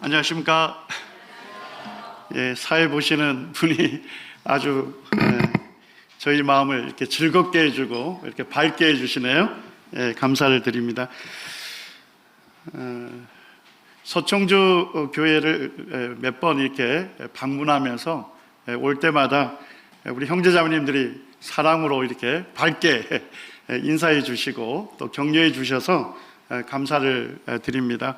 안녕하십니까? 사회 보시는 분이 아주 저희 마음을 이렇게 즐겁게 해주고 이렇게 밝게 해주시네요. 감사를 드립니다. 서청주 교회를 몇 번 이렇게 방문하면서 올 때마다 우리 형제자매님들이 사랑으로 이렇게 밝게 인사해 주시고 또 격려해 주셔서 감사를 드립니다.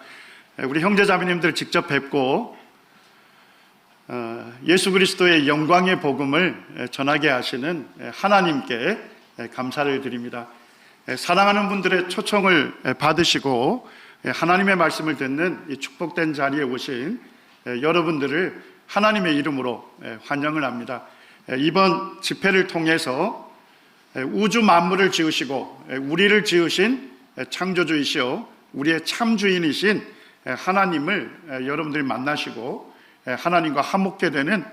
우리 형제자매님들 직접 뵙고 예수 그리스도의 영광의 복음을 전하게 하시는 하나님께 감사를 드립니다. 사랑하는 분들의 초청을 받으시고 하나님의 말씀을 듣는 이 축복된 자리에 오신 여러분들을 하나님의 이름으로 환영을 합니다. 이번 집회를 통해서 우주 만물을 지으시고 우리를 지으신 창조주이시오 우리의 참 주인이신 하나님을 여러분들이 만나시고 하나님과 화목게 되는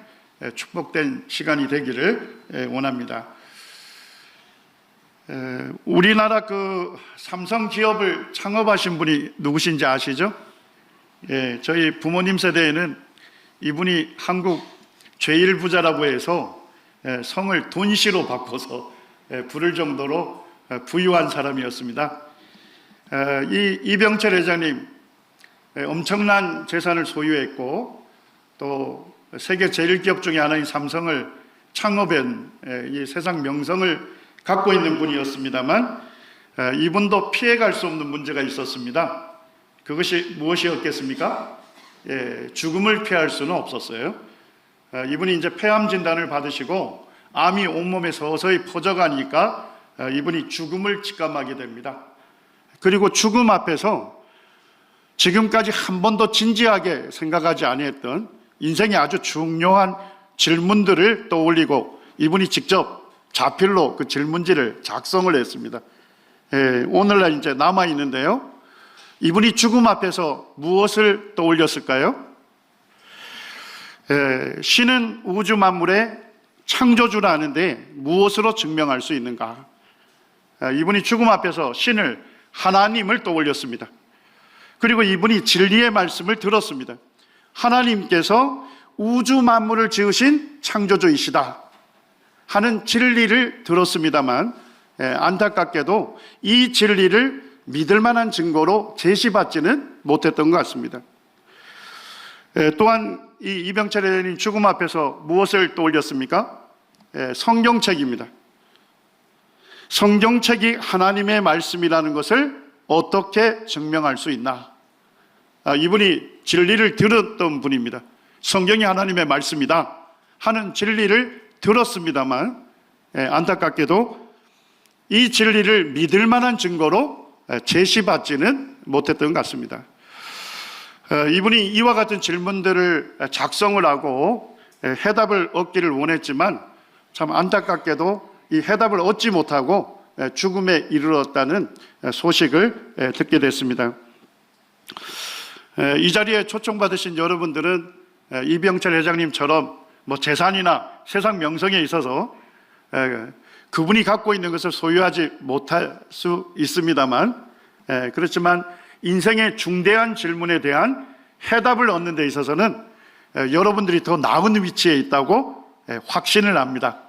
축복된 시간이 되기를 원합니다. 우리나라 그 삼성 기업을 창업하신 분이 누구신지 아시죠? 저희 부모님 세대에는 이분이 한국 제일 부자라고 해서 성을 돈씨로 바꿔서 부를 정도로 부유한 사람이었습니다. 이 이병철 회장님 엄청난 재산을 소유했고 또 세계 제일 기업 중에 하나인 삼성을 창업한 이 세상 명성을 갖고 있는 분이었습니다만 이분도 피해갈 수 없는 문제가 있었습니다. 그것이 무엇이었겠습니까? 죽음을 피할 수는 없었어요. 이분이 이제 폐암 진단을 받으시고 암이 온몸에 서서히 퍼져가니까 이분이 죽음을 직감하게 됩니다. 그리고 죽음 앞에서 지금까지 한 번도 진지하게 생각하지 아니했던 인생의 아주 중요한 질문들을 떠올리고 이분이 직접 자필로 그 질문지를 작성을 했습니다. 오늘날 이제 남아 있는데요. 이분이 죽음 앞에서 무엇을 떠올렸을까요? 신은 우주 만물의 창조주라 하는데 무엇으로 증명할 수 있는가? 이분이 죽음 앞에서 신을 하나님을 떠올렸습니다. 그리고 이분이 진리의 말씀을 들었습니다. 하나님께서 우주 만물을 지으신 창조주이시다 하는 진리를 들었습니다만 안타깝게도 이 진리를 믿을 만한 증거로 제시받지는 못했던 것 같습니다. 또한 이 이병철 회장님 죽음 앞에서 무엇을 떠올렸습니까? 성경책입니다. 성경책이 하나님의 말씀이라는 것을 어떻게 증명할 수 있나? 이분이 진리를 들었던 분입니다. 성경이 하나님의 말씀이다 하는 진리를 들었습니다만 안타깝게도 이 진리를 믿을 만한 증거로 제시받지는 못했던 것 같습니다. 이분이 이와 같은 질문들을 작성을 하고 해답을 얻기를 원했지만 참 안타깝게도 이 해답을 얻지 못하고 죽음에 이르렀다는 소식을 듣게 됐습니다. 이 자리에 초청받으신 여러분들은 이병철 회장님처럼 뭐 재산이나 세상 명성에 있어서 그분이 갖고 있는 것을 소유하지 못할 수 있습니다만 그렇지만 인생의 중대한 질문에 대한 해답을 얻는 데 있어서는 여러분들이 더 나은 위치에 있다고 확신을 합니다.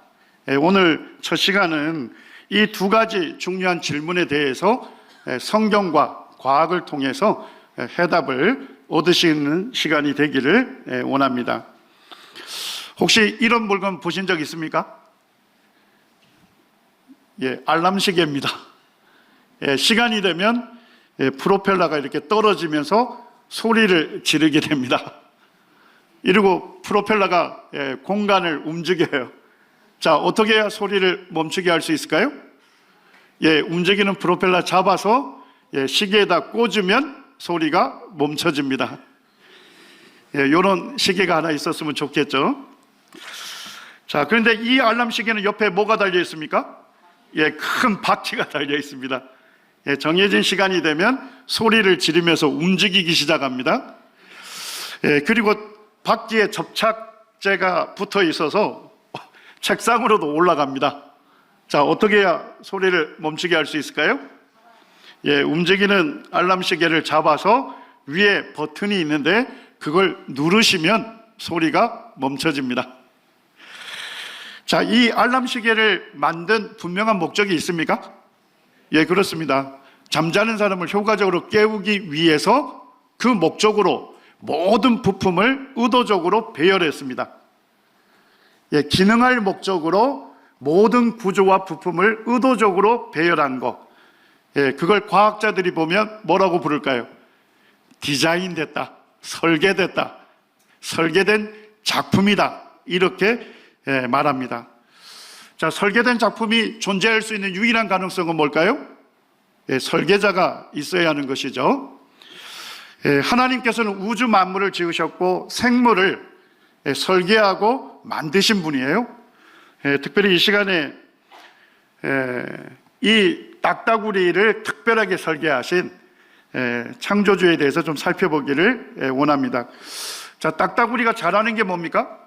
오늘 첫 시간은 이 두 가지 중요한 질문에 대해서 성경과 과학을 통해서 해답을 얻으시는 시간이 되기를 원합니다. 혹시 이런 물건 보신 적 있습니까? 알람 시계입니다. 시간이 되면 프로펠러가 이렇게 떨어지면서 소리를 지르게 됩니다. 이러고 프로펠러가 공간을 움직여요. 자, 어떻게 해야 소리를 멈추게 할 수 있을까요? 움직이는 프로펠러 잡아서 시계에다 꽂으면 소리가 멈춰집니다. 이런 시계가 하나 있었으면 좋겠죠. 자, 그런데 이 알람 시계는 옆에 뭐가 달려 있습니까? 큰 바퀴가 달려 있습니다. 정해진 시간이 되면 소리를 지르면서 움직이기 시작합니다. 그리고 바퀴에 접착제가 붙어 있어서 책상으로도 올라갑니다. 자, 어떻게 해야 소리를 멈추게 할 수 있을까요? 움직이는 알람 시계를 잡아서 위에 버튼이 있는데 그걸 누르시면 소리가 멈춰집니다. 자, 이 알람 시계를 만든 분명한 목적이 있습니까? 예, 그렇습니다. 잠자는 사람을 효과적으로 깨우기 위해서 그 목적으로 모든 부품을 의도적으로 배열했습니다. 예, 기능할 목적으로 모든 구조와 부품을 의도적으로 배열한 것. 예, 그걸 과학자들이 보면 뭐라고 부를까요? 디자인됐다, 설계됐다, 설계된 작품이다, 이렇게 말합니다. 자, 설계된 작품이 존재할 수 있는 유일한 가능성은 뭘까요? 설계자가 있어야 하는 것이죠. 하나님께서는 우주 만물을 지으셨고 생물을 설계하고 만드신 분이에요. 특별히 이 시간에 이 딱따구리를 특별하게 설계하신 창조주에 대해서 좀 살펴보기를 원합니다. 자, 딱따구리가 잘하는 게 뭡니까?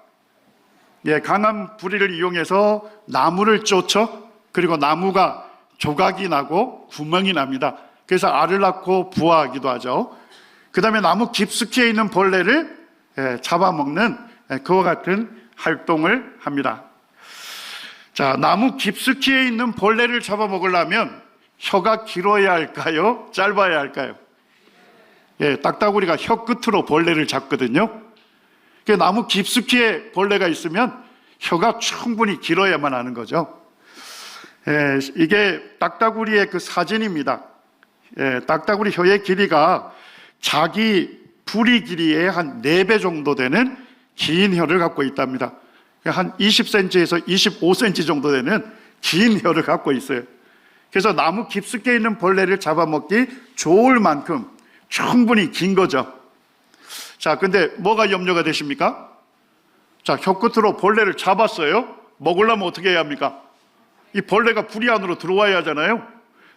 강한 부리를 이용해서 나무를 쫓아, 그리고 나무가 조각이 나고 구멍이 납니다. 그래서 알을 낳고 부화하기도 하죠. 그 다음에 나무 깊숙이에 있는 벌레를 잡아먹는 그와 같은 활동을 합니다. 자, 나무 깊숙이에 있는 벌레를 잡아먹으려면 혀가 길어야 할까요? 짧아야 할까요? 딱따구리가 혀 끝으로 벌레를 잡거든요. 나무 깊숙이에 벌레가 있으면 혀가 충분히 길어야만 하는 거죠. 이게 딱따구리의 그 사진입니다. 딱따구리 혀의 길이가 자기 부리 길이의 한 4배 정도 되는 긴 혀를 갖고 있답니다. 한 20cm에서 25cm 정도 되는 긴 혀를 갖고 있어요. 그래서 나무 깊숙이에 있는 벌레를 잡아먹기 좋을 만큼 충분히 긴 거죠. 자, 근데 뭐가 염려가 되십니까? 자, 혀 끝으로 벌레를 잡았어요. 먹으려면 어떻게 해야 합니까? 이 벌레가 부리 안으로 들어와야 하잖아요.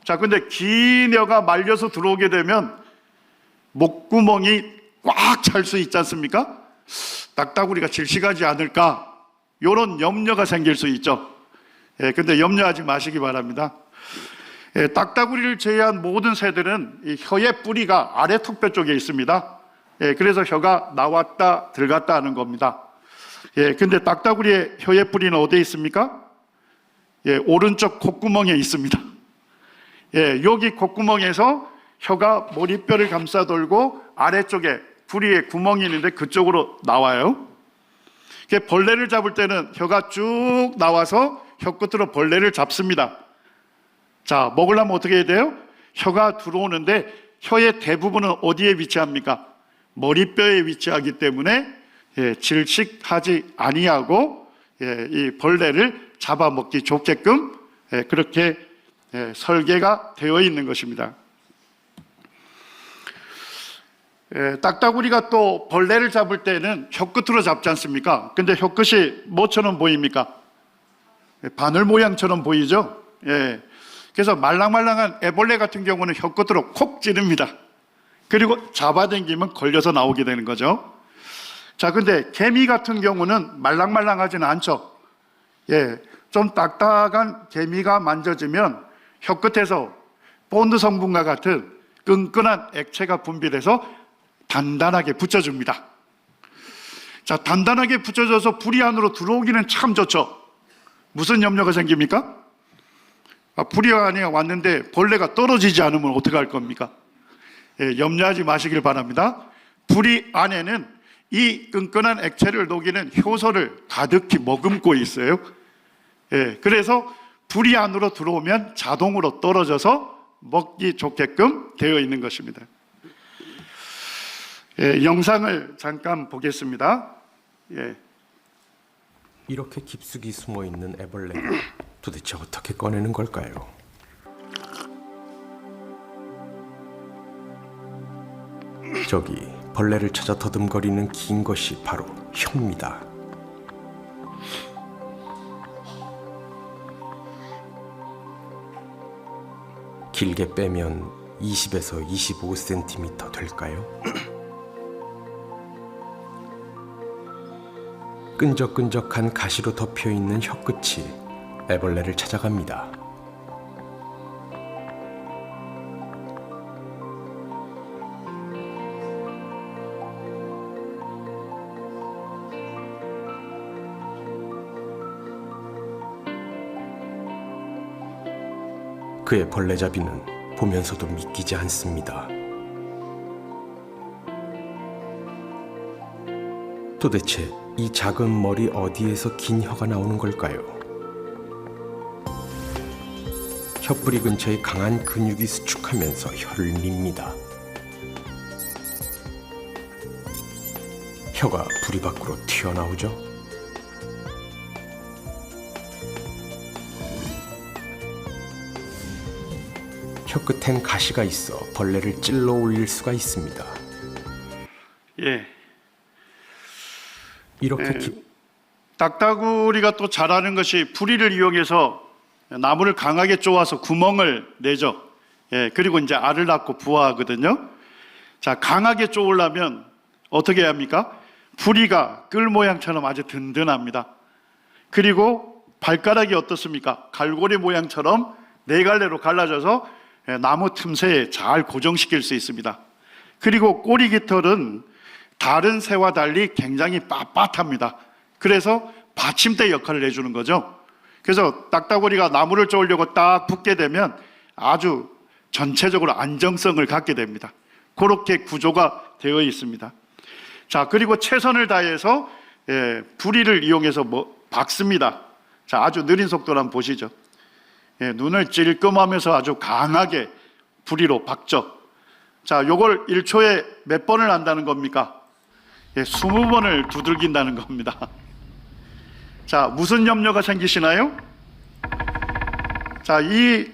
자, 근데 긴 혀가 말려서 들어오게 되면 목구멍이 꽉 찰 수 있지 않습니까? 딱따구리가 질식하지 않을까? 이런 염려가 생길 수 있죠. 근데 염려하지 마시기 바랍니다. 딱따구리를 제외한 모든 새들은 이 혀의 뿌리가 아래 턱뼈 쪽에 있습니다. 그래서 혀가 나왔다 들어갔다 하는 겁니다. 근데 딱따구리의 혀의 뿌리는 어디에 있습니까? 오른쪽 콧구멍에 있습니다. 여기 콧구멍에서 혀가 머리뼈를 감싸 돌고 아래쪽에 부리에 구멍이 있는데 그쪽으로 나와요. 벌레를 잡을 때는 혀가 쭉 나와서 혀 끝으로 벌레를 잡습니다. 자, 먹으려면 어떻게 해야 돼요? 혀가 들어오는데 혀의 대부분은 어디에 위치합니까? 머리뼈에 위치하기 때문에 질식하지 아니하고 이 벌레를 잡아먹기 좋게끔 그렇게 설계가 되어 있는 것입니다. 딱따구리가 또 벌레를 잡을 때는 혀끝으로 잡지 않습니까? 근데 혀끝이 뭐처럼 보입니까? 바늘 모양처럼 보이죠? 그래서 말랑말랑한 애벌레 같은 경우는 혀끝으로 콕 찌릅니다. 그리고 잡아당기면 걸려서 나오게 되는 거죠. 자, 근데 개미 같은 경우는 말랑말랑하지는 않죠. 좀 딱딱한 개미가 만져지면 혀끝에서 본드 성분과 같은 끈끈한 액체가 분비돼서 단단하게 붙여줍니다. 자, 단단하게 붙여져서 부리 안으로 들어오기는 참 좋죠. 무슨 염려가 생깁니까? 부리 안에 왔는데 벌레가 떨어지지 않으면 어떻게 할 겁니까? 염려하지 마시길 바랍니다. 부리 안에는 이 끈끈한 액체를 녹이는 효소를 가득히 머금고 있어요. 그래서 부리 안으로 들어오면 자동으로 떨어져서 먹기 좋게끔 되어 있는 것입니다. 영상을 잠깐 보겠습니다. 이렇게 깊숙이 숨어있는 애벌레를 도대체 어떻게 꺼내는 걸까요? 저기 벌레를 찾아 더듬거리는 긴 것이 바로 혀입니다. 길게 빼면 20에서 25cm 될까요? 끈적끈적한 가시로 덮여있는 혀끝이 애벌레를 찾아갑니다. 그의 벌레잡이는 보면서도 믿기지 않습니다. 도대체 이 작은 머리 어디에서 긴 혀가 나오는 걸까요? 혀뿌리 근처에 강한 근육이 수축하면서 혀를 밉니다. 혀가 부리 밖으로 튀어나오죠. 혀 끝엔 가시가 있어 벌레를 찔러 올릴 수가 있습니다. 예. 이렇게 딱따구리가 또 잘하는 것이 부리를 이용해서 나무를 강하게 쪼아서 구멍을 내죠. 예, 그리고 이제 알을 낳고 부화하거든요. 자, 강하게 쪼으려면 어떻게 해야 합니까? 부리가 끌 모양처럼 아주 든든합니다. 그리고 발가락이 어떻습니까? 갈고리 모양처럼 네 갈래로 갈라져서 나무 틈새에 잘 고정시킬 수 있습니다. 그리고 꼬리 깃털은 다른 새와 달리 굉장히 빳빳합니다. 그래서 받침대 역할을 해주는 거죠. 그래서 딱따구리가 나무를 쪼으려고 딱 붙게 되면 아주 전체적으로 안정성을 갖게 됩니다. 그렇게 구조가 되어 있습니다. 자, 그리고 최선을 다해서 부리를 이용해서 박습니다. 자, 아주 느린 속도로 한번 보시죠. 눈을 찔끔하면서 아주 강하게 부리로 박죠. 자, 요걸 1초에 몇 번을 한다는 겁니까? 20번을 두들긴다는 겁니다. 자, 무슨 염려가 생기시나요? 자, 이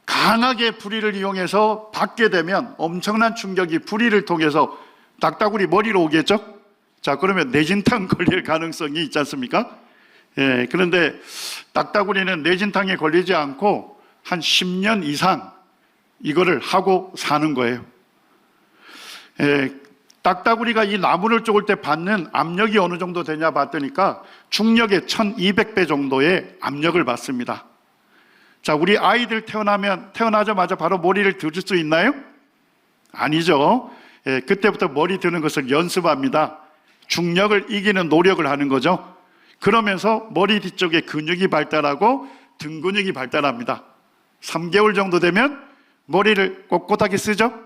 강하게 부리를 이용해서 박게 되면 엄청난 충격이 부리를 통해서 딱따구리 머리로 오겠죠? 자, 그러면 뇌진탕 걸릴 가능성이 있지 않습니까? 예, 그런데 딱따구리는 뇌진탕에 걸리지 않고 한 10년 이상 이거를 하고 사는 거예요. 예, 딱따구리가 이 나무를 쪼을 때 받는 압력이 어느 정도 되냐 봤더니까 중력의 1200배 정도의 압력을 받습니다. 자, 우리 아이들 태어나자마자 바로 머리를 들 수 있나요? 아니죠. 예, 그때부터 머리 드는 것을 연습합니다. 중력을 이기는 노력을 하는 거죠. 그러면서 머리 뒤쪽에 근육이 발달하고 등 근육이 발달합니다. 3개월 정도 되면 머리를 꼿꼿하게 쓰죠.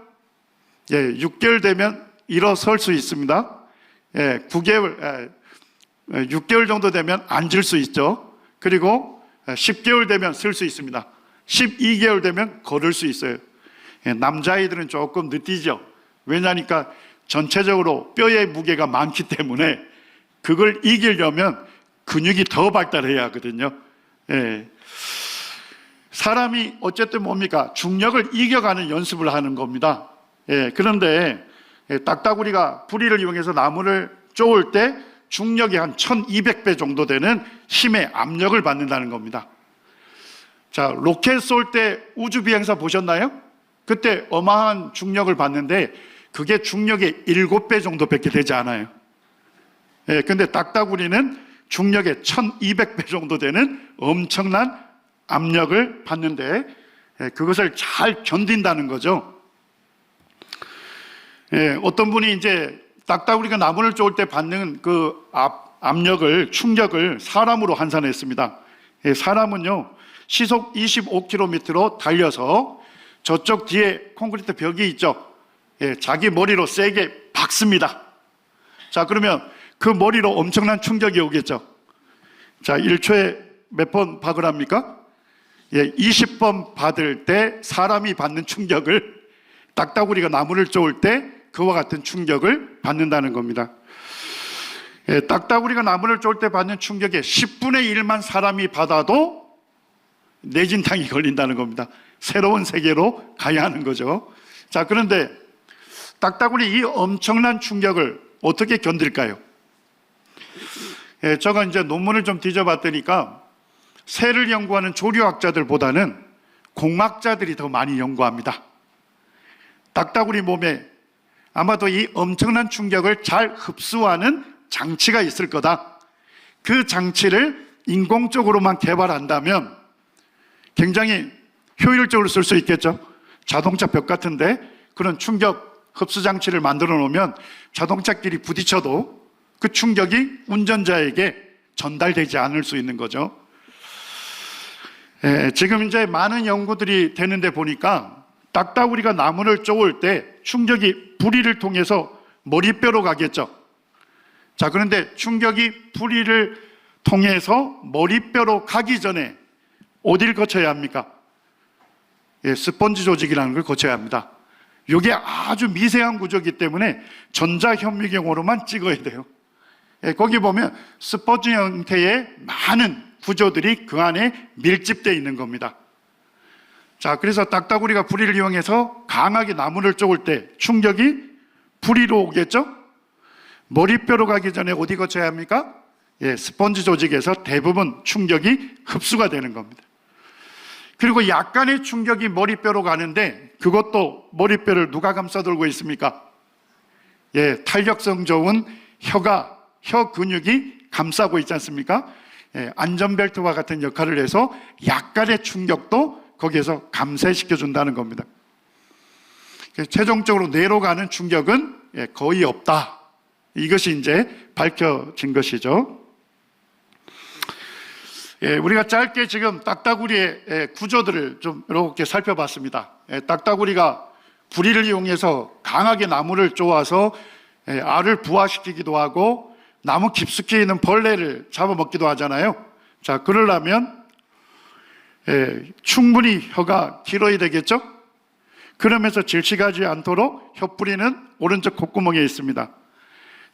예, 6개월 되면 일어설 수 있습니다. 6개월 정도 되면 앉을 수 있죠. 그리고 10개월 되면 쓸 수 있습니다. 12개월 되면 걸을 수 있어요. 남자아이들은 조금 늦디죠. 왜냐니까 전체적으로 뼈의 무게가 많기 때문에 그걸 이기려면 근육이 더 발달해야 하거든요. 사람이 어쨌든 뭡니까? 중력을 이겨가는 연습을 하는 겁니다. 그런데 딱따구리가 부리를 이용해서 나무를 쪼을 때 중력이 한 1200배 정도 되는 힘의 압력을 받는다는 겁니다. 자, 로켓 쏠 때 우주 비행사 보셨나요? 그때 어마어마한 중력을 받는데 그게 중력의 7배 정도밖에 되지 않아요. 근데 딱따구리는 중력의 1200배 정도 되는 엄청난 압력을 받는데 그것을 잘 견딘다는 거죠. 어떤 분이 이제 딱따구리가 나무를 쪼을 때 받는 그 압력을, 충격을 사람으로 환산했습니다. 사람은요, 시속 25km로 달려서 저쪽 뒤에 콘크리트 벽이 있죠. 자기 머리로 세게 박습니다. 자, 그러면 그 머리로 엄청난 충격이 오겠죠. 자, 1초에 몇 번 박으랍니까? 20번 받을 때 사람이 받는 충격을 딱따구리가 나무를 쪼을 때 그와 같은 충격을 받는다는 겁니다. 딱따구리가 나무를 쪼을 때 받는 충격의 10분의 1만 사람이 받아도 뇌진탕이 걸린다는 겁니다. 새로운 세계로 가야 하는 거죠. 자, 그런데 딱따구리 이 엄청난 충격을 어떻게 견딜까요? 제가 이제 논문을 좀 뒤져봤더니까 새를 연구하는 조류학자들보다는 공학자들이 더 많이 연구합니다. 딱따구리 몸에 아마도 이 엄청난 충격을 잘 흡수하는 장치가 있을 거다. 그 장치를 인공적으로만 개발한다면 굉장히 효율적으로 쓸 수 있겠죠. 자동차 벽 같은데 그런 충격 흡수 장치를 만들어 놓으면 자동차끼리 부딪혀도 그 충격이 운전자에게 전달되지 않을 수 있는 거죠. 지금 이제 많은 연구들이 되는데 보니까 딱따구리가 나무를 쪼을 때 충격이 부리를 통해서 머리뼈로 가겠죠. 자, 그런데 충격이 부리를 통해서 머리뼈로 가기 전에 어디를 거쳐야 합니까? 스펀지 조직이라는 걸 거쳐야 합니다. 이게 아주 미세한 구조이기 때문에 전자현미경으로만 찍어야 돼요. 거기 보면 스펀지 형태의 많은 구조들이 그 안에 밀집되어 있는 겁니다. 자, 그래서 딱따구리가 부리를 이용해서 강하게 나무를 쪼을 때 충격이 부리로 오겠죠? 머리뼈로 가기 전에 어디 거쳐야 합니까? 스펀지 조직에서 대부분 충격이 흡수가 되는 겁니다. 그리고 약간의 충격이 머리뼈로 가는데 그것도 머리뼈를 누가 감싸들고 있습니까? 탄력성 좋은 혀 근육이 감싸고 있지 않습니까? 안전벨트와 같은 역할을 해서 약간의 충격도 거기에서 감쇄시켜 준다는 겁니다. 최종적으로 뇌로 가는 충격은 거의 없다. 이것이 이제 밝혀진 것이죠. 우리가 짧게 지금 딱따구리의 구조들을 좀 이렇게 살펴봤습니다. 딱따구리가 부리를 이용해서 강하게 나무를 쪼아서 알을 부화시키기도 하고 나무 깊숙이 있는 벌레를 잡아먹기도 하잖아요. 자, 그러려면 충분히 혀가 길어야 되겠죠? 그러면서 질식하지 않도록 혀뿌리는 오른쪽 콧구멍에 있습니다.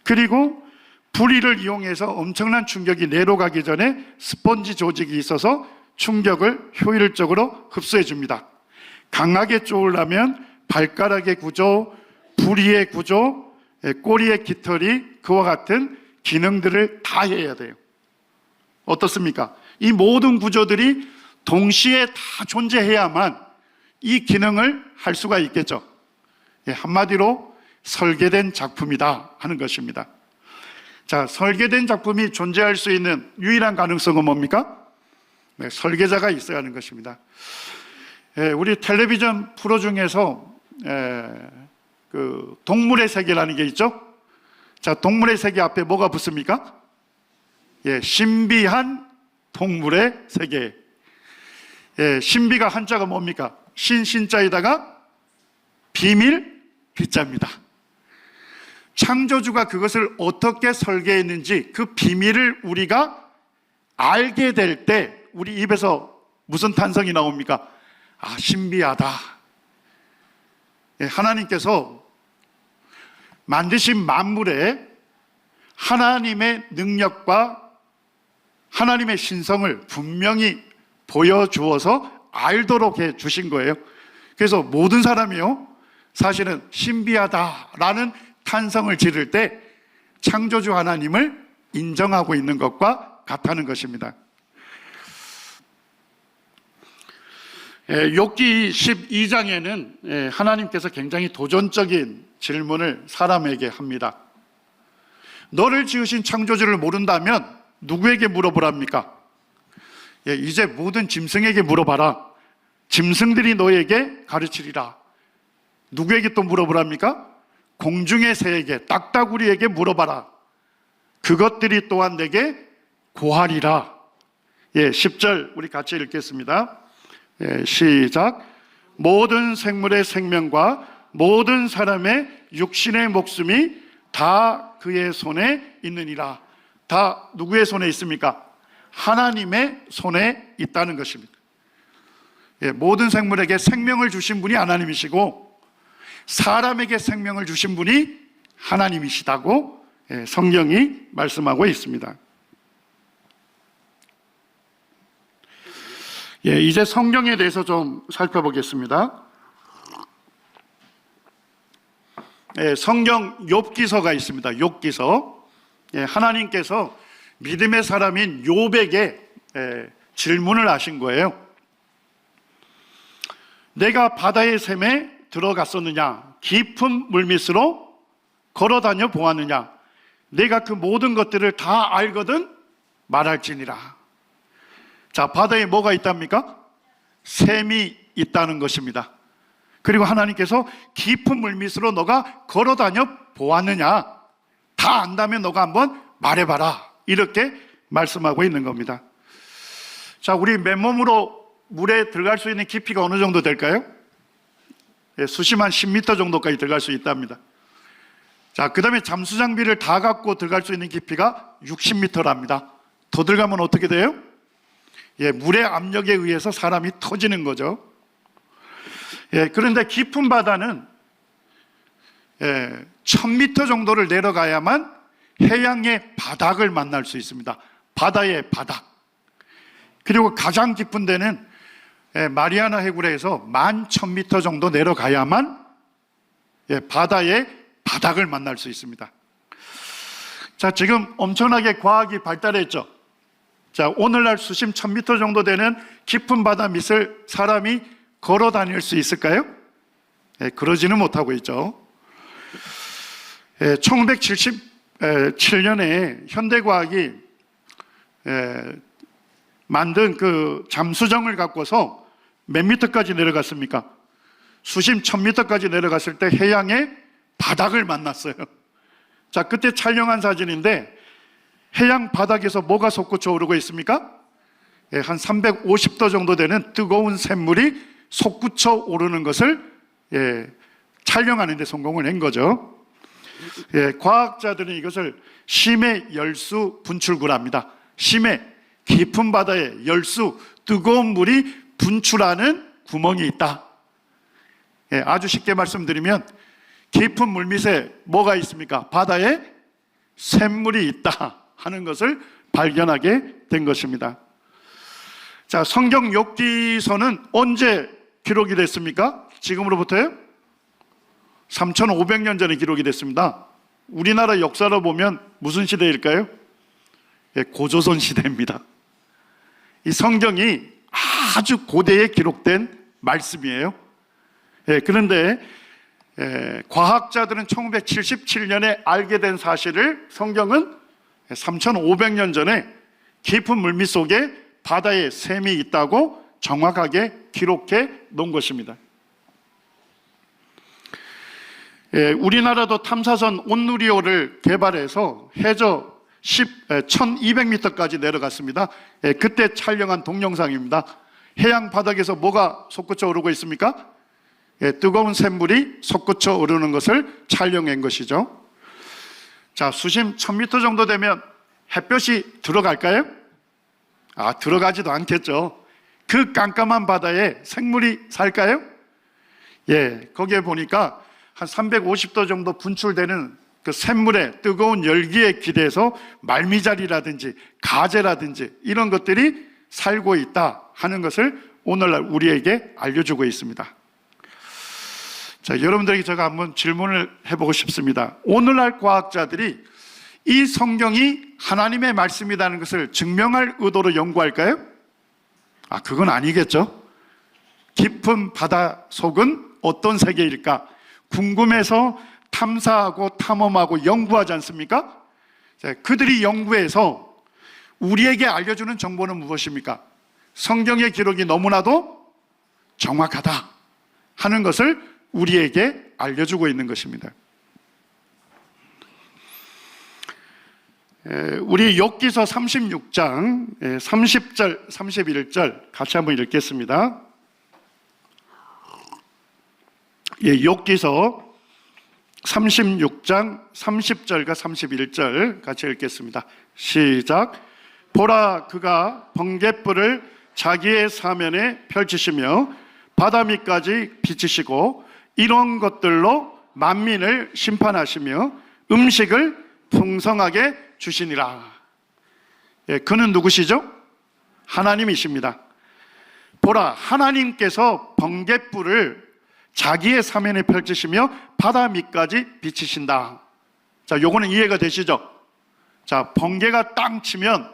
그리고 부리를 이용해서 엄청난 충격이 뇌로 가기 전에 스펀지 조직이 있어서 충격을 효율적으로 흡수해 줍니다. 강하게 쪼으려면 발가락의 구조, 부리의 구조, 꼬리의 깃털이 그와 같은 기능들을 다 해야 돼요. 어떻습니까? 이 모든 구조들이 동시에 다 존재해야만 이 기능을 할 수가 있겠죠. 한마디로 설계된 작품이다 하는 것입니다. 자, 설계된 작품이 존재할 수 있는 유일한 가능성은 뭡니까? 설계자가 있어야 하는 것입니다. 우리 텔레비전 프로 중에서 그 동물의 세계라는 게 있죠. 자, 동물의 세계 앞에 뭐가 붙습니까? 신비한 동물의 세계. 신비가 한자가 뭡니까? 신자에다가 비밀 비자입니다. 창조주가 그것을 어떻게 설계했는지 그 비밀을 우리가 알게 될 때 우리 입에서 무슨 탄성이 나옵니까? 아, 신비하다. 하나님께서 만드신 만물에 하나님의 능력과 하나님의 신성을 분명히 보여주어서 알도록 해 주신 거예요. 그래서 모든 사람이요, 사실은 신비하다라는 탄성을 지를 때 창조주 하나님을 인정하고 있는 것과 같다는 것입니다. 욥기 12장에는 하나님께서 굉장히 도전적인 질문을 사람에게 합니다. 너를 지으신 창조주를 모른다면 누구에게 물어보랍니까? 이제 모든 짐승에게 물어봐라. 짐승들이 너에게 가르치리라. 누구에게 또 물어보랍니까? 공중의 새에게, 딱따구리에게 물어봐라. 그것들이 또한 내게 고하리라. 10절 우리 같이 읽겠습니다. 시작. 모든 생물의 생명과 모든 사람의 육신의 목숨이 다 그의 손에 있느니라. 다 누구의 손에 있습니까? 하나님의 손에 있다는 것입니다. 모든 생물에게 생명을 주신 분이 하나님이시고 사람에게 생명을 주신 분이 하나님이시다고 성경이 말씀하고 있습니다. 이제 성경에 대해서 좀 살펴보겠습니다. 성경 욥기서가 있습니다. 욥기서. 하나님께서 믿음의 사람인 욥에게 질문을 하신 거예요. 내가 바다의 샘에 들어갔었느냐? 깊은 물밑으로 걸어다녀 보았느냐? 내가 그 모든 것들을 다 알거든 말할지니라. 자, 바다에 뭐가 있답니까? 샘이 있다는 것입니다. 그리고 하나님께서 깊은 물밑으로 너가 걸어다녀 보았느냐? 다 안다면 너가 한번 말해봐라. 이렇게 말씀하고 있는 겁니다. 자, 우리 맨몸으로 물에 들어갈 수 있는 깊이가 어느 정도 될까요? 예, 수심한 10m 정도까지 들어갈 수 있답니다. 자, 그 다음에 잠수 장비를 다 갖고 들어갈 수 있는 깊이가 60m랍니다. 더 들어가면 어떻게 돼요? 예, 물의 압력에 의해서 사람이 터지는 거죠. 예, 그런데 깊은 바다는 1000m 정도를 내려가야만 해양의 바닥을 만날 수 있습니다. 바다의 바닥. 그리고 가장 깊은 데는 마리아나 해구레에서 11,000m 정도 내려가야만 바다의 바닥을 만날 수 있습니다. 자, 지금 엄청나게 과학이 발달했죠. 자, 오늘날 수심 1000m 정도 되는 깊은 바다 밑을 사람이 걸어 다닐 수 있을까요? 그러지는 못하고 있죠. 1977년에 현대과학이 만든 그 잠수정을 갖고서 몇 미터까지 내려갔습니까? 수심 1000m까지 내려갔을 때 해양의 바닥을 만났어요. 자, 그때 촬영한 사진인데 해양 바닥에서 뭐가 솟구쳐 오르고 있습니까? 한 350도 정도 되는 뜨거운 샘물이 솟구쳐 오르는 것을 촬영하는 데 성공을 한 거죠. 과학자들은 이것을 심해 열수 분출구랍니다. 심해 깊은 바다에 열수, 뜨거운 물이 분출하는 구멍이 있다. 아주 쉽게 말씀드리면 깊은 물 밑에 뭐가 있습니까? 바다에 샘물이 있다 하는 것을 발견하게 된 것입니다. 자, 성경 욥기서는 언제 기록이 됐습니까? 지금으로부터요? 3,500년 전에 기록이 됐습니다. 우리나라 역사로 보면 무슨 시대일까요? 고조선 시대입니다. 이 성경이 아주 고대에 기록된 말씀이에요. 그런데 과학자들은 1977년에 알게 된 사실을 성경은 3,500년 전에 깊은 물밑 속에 바다에 샘이 있다고 정확하게 기록해 놓은 것입니다. 우리나라도 탐사선 온누리호를 개발해서 해저 1200m까지 내려갔습니다. 그때 촬영한 동영상입니다. 해양 바닥에서 뭐가 솟구쳐 오르고 있습니까? 뜨거운 샘물이 솟구쳐 오르는 것을 촬영한 것이죠. 자, 수심 1000m 정도 되면 햇볕이 들어갈까요? 들어가지도 않겠죠. 그 깜깜한 바다에 생물이 살까요? 거기에 보니까 한 350도 정도 분출되는 그 샘물의 뜨거운 열기에 기대서 말미잘이라든지 가재라든지 이런 것들이 살고 있다 하는 것을 오늘날 우리에게 알려주고 있습니다. 자, 여러분들에게 제가 한번 질문을 해보고 싶습니다. 오늘날 과학자들이 이 성경이 하나님의 말씀이라는 것을 증명할 의도로 연구할까요? 그건 아니겠죠. 깊은 바다 속은 어떤 세계일까? 궁금해서 탐사하고 탐험하고 연구하지 않습니까? 그들이 연구해서 우리에게 알려주는 정보는 무엇입니까? 성경의 기록이 너무나도 정확하다 하는 것을 우리에게 알려주고 있는 것입니다. 우리 욥기서 36장 30절 31절 같이 한번 읽겠습니다. 욥기서 36장 30절과 31절 같이 읽겠습니다. 시작. 보라, 그가 번갯불을 자기의 사면에 펼치시며 바다 밑까지 비치시고 이런 것들로 만민을 심판하시며 음식을 풍성하게 주시니라. 그는 누구시죠? 하나님이십니다. 보라, 하나님께서 번갯불을 자기의 사면에 펼치시며 바다 밑까지 비치신다. 자, 요거는 이해가 되시죠? 자, 번개가 땅 치면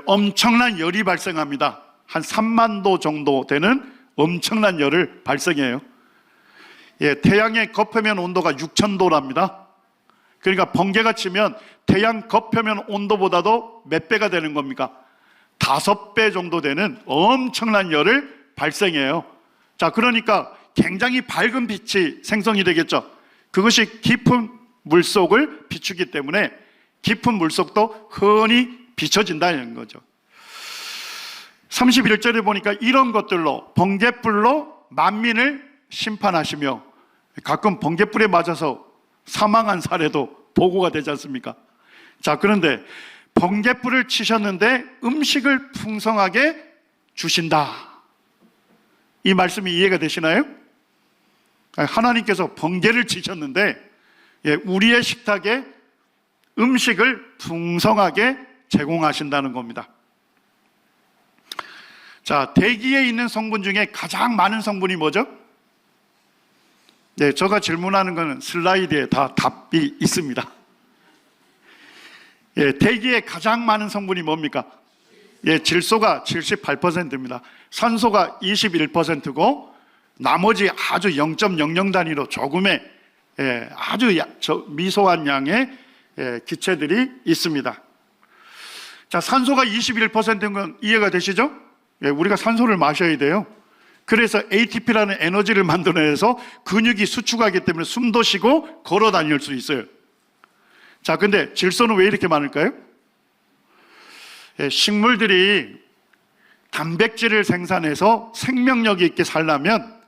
엄청난 열이 발생합니다. 한 3만 도 정도 되는 엄청난 열을 발생해요. 태양의 겉표면 온도가 6000도랍니다. 그러니까 번개가 치면 태양 겉표면 온도보다도 몇 배가 되는 겁니까? 5배 정도 되는 엄청난 열을 발생해요. 자, 그러니까 굉장히 밝은 빛이 생성이 되겠죠. 그것이 깊은 물속을 비추기 때문에 깊은 물속도 흔히 비춰진다는 거죠. 31절에 보니까 이런 것들로 번갯불로 만민을 심판하시며, 가끔 번갯불에 맞아서 사망한 사례도 보고가 되지 않습니까? 자, 그런데 번갯불을 치셨는데 음식을 풍성하게 주신다. 이 말씀이 이해가 되시나요? 하나님께서 번개를 치셨는데 우리의 식탁에 음식을 풍성하게 제공하신다는 겁니다. 자, 대기에 있는 성분 중에 가장 많은 성분이 뭐죠? 네, 제가 질문하는 것은 슬라이드에 다 답이 있습니다. 대기에 가장 많은 성분이 뭡니까? 질소가 78%입니다. 산소가 21%고 나머지 아주 0.00 단위로 조금의 아주 미소한 양의 기체들이 있습니다. 자, 산소가 21%인 건 이해가 되시죠? 우리가 산소를 마셔야 돼요. 그래서 ATP라는 에너지를 만들어내서 근육이 수축하기 때문에 숨도 쉬고 걸어 다닐 수 있어요. 자, 근데 질소는 왜 이렇게 많을까요? 식물들이 단백질을 생산해서 생명력이 있게 살려면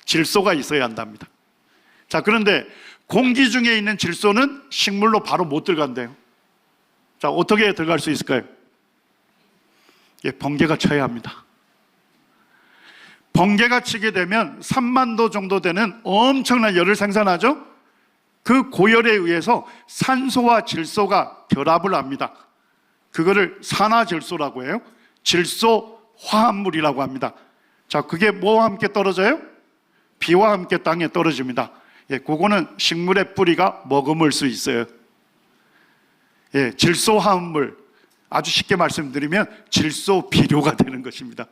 질소가 있어야 한답니다. 자, 그런데 공기 중에 있는 질소는 식물로 바로 못 들어간대요. 자, 어떻게 들어갈 수 있을까요? 번개가 쳐야 합니다. 번개가 치게 되면 3만 도 정도 되는 엄청난 열을 생산하죠. 그 고열에 의해서 산소와 질소가 결합을 합니다. 그거를 산화질소라고 해요. 질소 화합물이라고 합니다. 자, 그게 뭐와 함께 떨어져요? 비와 함께 땅에 떨어집니다. 그거는 식물의 뿌리가 머금을 수 있어요. 질소 화합물, 아주 쉽게 말씀드리면 질소 비료가 되는 것입니다.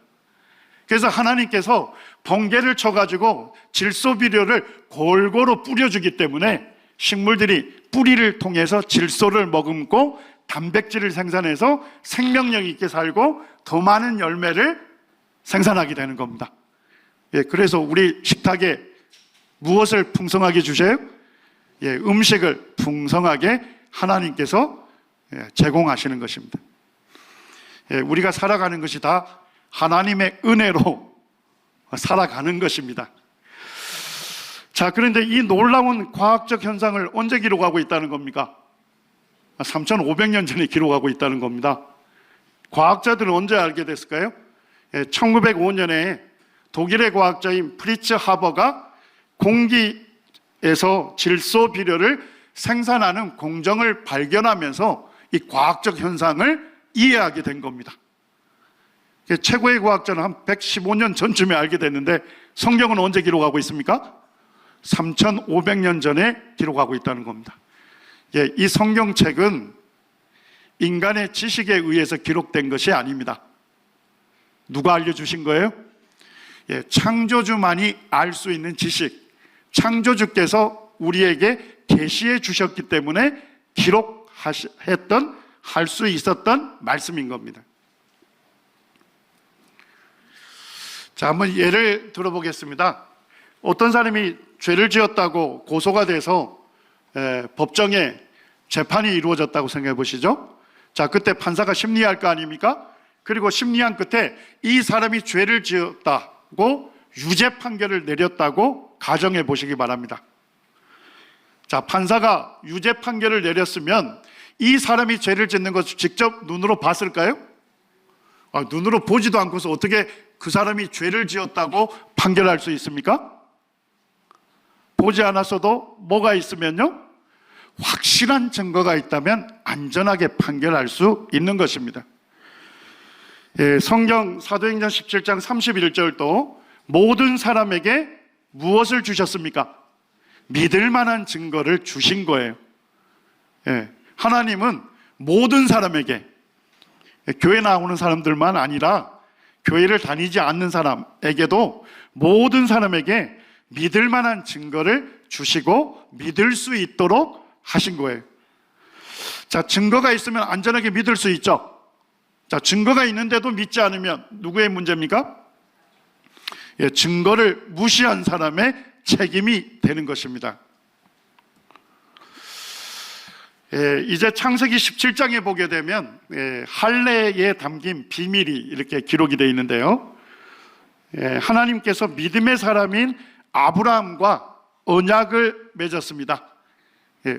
그래서 하나님께서 번개를 쳐가지고 질소 비료를 골고루 뿌려주기 때문에 식물들이 뿌리를 통해서 질소를 머금고 단백질을 생산해서 생명력 있게 살고 더 많은 열매를 생산하게 되는 겁니다. 그래서 우리 식탁에 무엇을 풍성하게 주세요? 음식을 풍성하게 하나님께서 제공하시는 것입니다. 우리가 살아가는 것이 다 하나님의 은혜로 살아가는 것입니다. 자, 그런데 이 놀라운 과학적 현상을 언제 기록하고 있다는 겁니까? 3,500년 전에 기록하고 있다는 겁니다. 과학자들은 언제 알게 됐을까요? 1905년에 독일의 과학자인 프리츠 하버가 공기에서 질소 비료를 생산하는 공정을 발견하면서 이 과학적 현상을 이해하게 된 겁니다. 최고의 과학자는 한 115년 전쯤에 알게 됐는데 성경은 언제 기록하고 있습니까? 3,500년 전에 기록하고 있다는 겁니다. 이 성경책은 인간의 지식에 의해서 기록된 것이 아닙니다. 누가 알려주신 거예요? 창조주만이 알 수 있는 지식, 창조주께서 우리에게 계시해 주셨기 때문에 기록했던, 할 수 있었던 말씀인 겁니다. 자, 한번 예를 들어보겠습니다. 어떤 사람이 죄를 지었다고 고소가 돼서 법정에 재판이 이루어졌다고 생각해 보시죠. 자, 그때 판사가 심리할 거 아닙니까? 그리고 심리한 끝에 이 사람이 죄를 지었다고 유죄 판결을 내렸다고 가정해 보시기 바랍니다. 자, 판사가 유죄 판결을 내렸으면 이 사람이 죄를 짓는 것을 직접 눈으로 봤을까요? 눈으로 보지도 않고서 어떻게 그 사람이 죄를 지었다고 판결할 수 있습니까? 보지 않았어도 뭐가 있으면요? 확실한 증거가 있다면 안전하게 판결할 수 있는 것입니다. 성경 사도행전 17장 31절도 모든 사람에게 무엇을 주셨습니까? 믿을 만한 증거를 주신 거예요. 하나님은 모든 사람에게, 교회 나오는 사람들만 아니라 교회를 다니지 않는 사람에게도 모든 사람에게 믿을 만한 증거를 주시고 믿을 수 있도록 하신 거예요. 자, 증거가 있으면 안전하게 믿을 수 있죠. 자, 증거가 있는데도 믿지 않으면 누구의 문제입니까? 증거를 무시한 사람의 책임이 되는 것입니다. 이제 창세기 17장에 보게 되면 할례에 담긴 비밀이 이렇게 기록이 되어 있는데요. 하나님께서 믿음의 사람인 아브라함과 언약을 맺었습니다.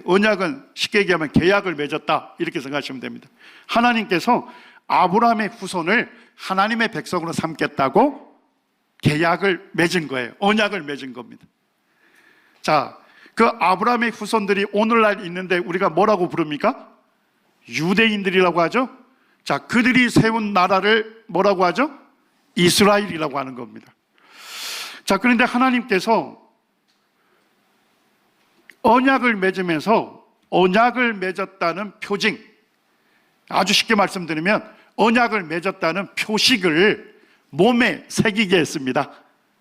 언약은 쉽게 얘기하면 계약을 맺었다 이렇게 생각하시면 됩니다. 하나님께서 아브라함의 후손을 하나님의 백성으로 삼겠다고 계약을 맺은 거예요. 언약을 맺은 겁니다. 자, 그 아브라함의 후손들이 오늘날 있는데 우리가 뭐라고 부릅니까? 유대인들이라고 하죠. 자, 그들이 세운 나라를 뭐라고 하죠? 이스라엘이라고 하는 겁니다. 자, 그런데 하나님께서 언약을 맺으면서 언약을 맺었다는 표징, 아주 쉽게 말씀드리면 언약을 맺었다는 표식을 몸에 새기게 했습니다.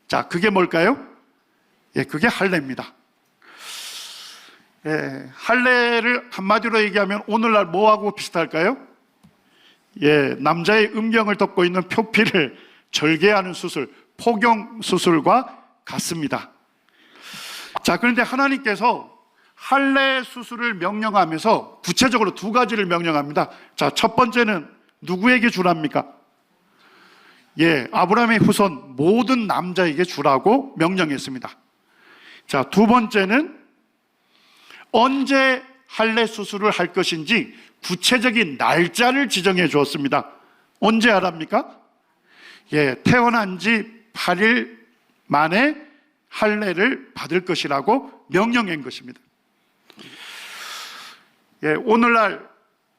자, 그게 뭘까요? 그게 할례입니다. 할례를 한마디로 얘기하면 오늘날 뭐하고 비슷할까요? 남자의 음경을 덮고 있는 표피를 절개하는 수술, 포경 수술과 같습니다. 자, 그런데 하나님께서 할례 수술을 명령하면서 구체적으로 두 가지를 명령합니다. 자, 첫 번째는 누구에게 주랍니까? 아브라함의 후손 모든 남자에게 주라고 명령했습니다. 자, 두 번째는 언제 할례 수술을 할 것인지 구체적인 날짜를 지정해 주었습니다. 언제 하랍니까? 태어난 지 8일 만에 할례를 받을 것이라고 명령한 것입니다. 오늘날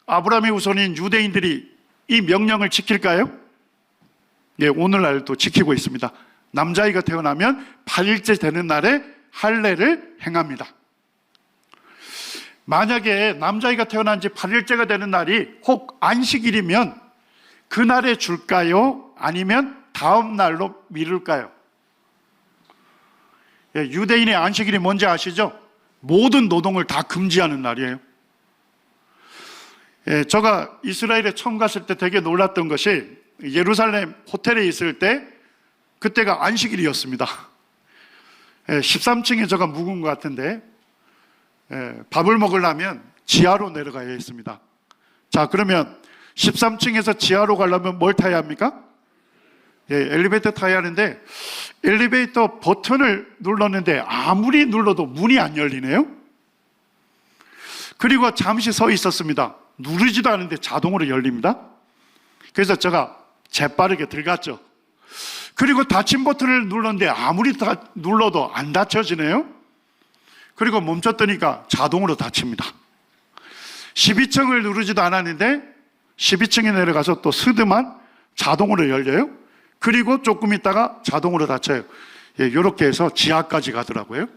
아브라함의 후손인 유대인들이 이 명령을 지킬까요? 오늘날도 지키고 있습니다. 남자아이가 태어나면 8일째 되는 날에 할례를 행합니다. 만약에 남자아이가 태어난 지 8일째가 되는 날이 혹 안식일이면 그날에 줄까요? 아니면 다음 날로 미룰까요? 유대인의 안식일이 뭔지 아시죠? 모든 노동을 다 금지하는 날이에요. 제가 이스라엘에 처음 갔을 때 되게 놀랐던 것이 예루살렘 호텔에 있을 때 그때가 안식일이었습니다. 13층에 제가 묵은 것 같은데 밥을 먹으려면 지하로 내려가야 했습니다. 자, 그러면 13층에서 지하로 가려면 뭘 타야 합니까? 엘리베이터 타야 하는데 엘리베이터 버튼을 눌렀는데 아무리 눌러도 문이 안 열리네요. 그리고 잠시 서 있었습니다. 누르지도 않은데 자동으로 열립니다. 그래서 제가 재빠르게 들어갔죠. 그리고 닫힌 버튼을 눌렀는데 아무리 눌러도 안 닫혀지네요. 그리고 멈췄더니까 자동으로 닫힙니다. 12층을 누르지도 않았는데 12층에 내려가서 또 스드만 자동으로 열려요. 그리고 조금 있다가 자동으로 닫혀요. 이렇게 해서 지하까지 가더라고요.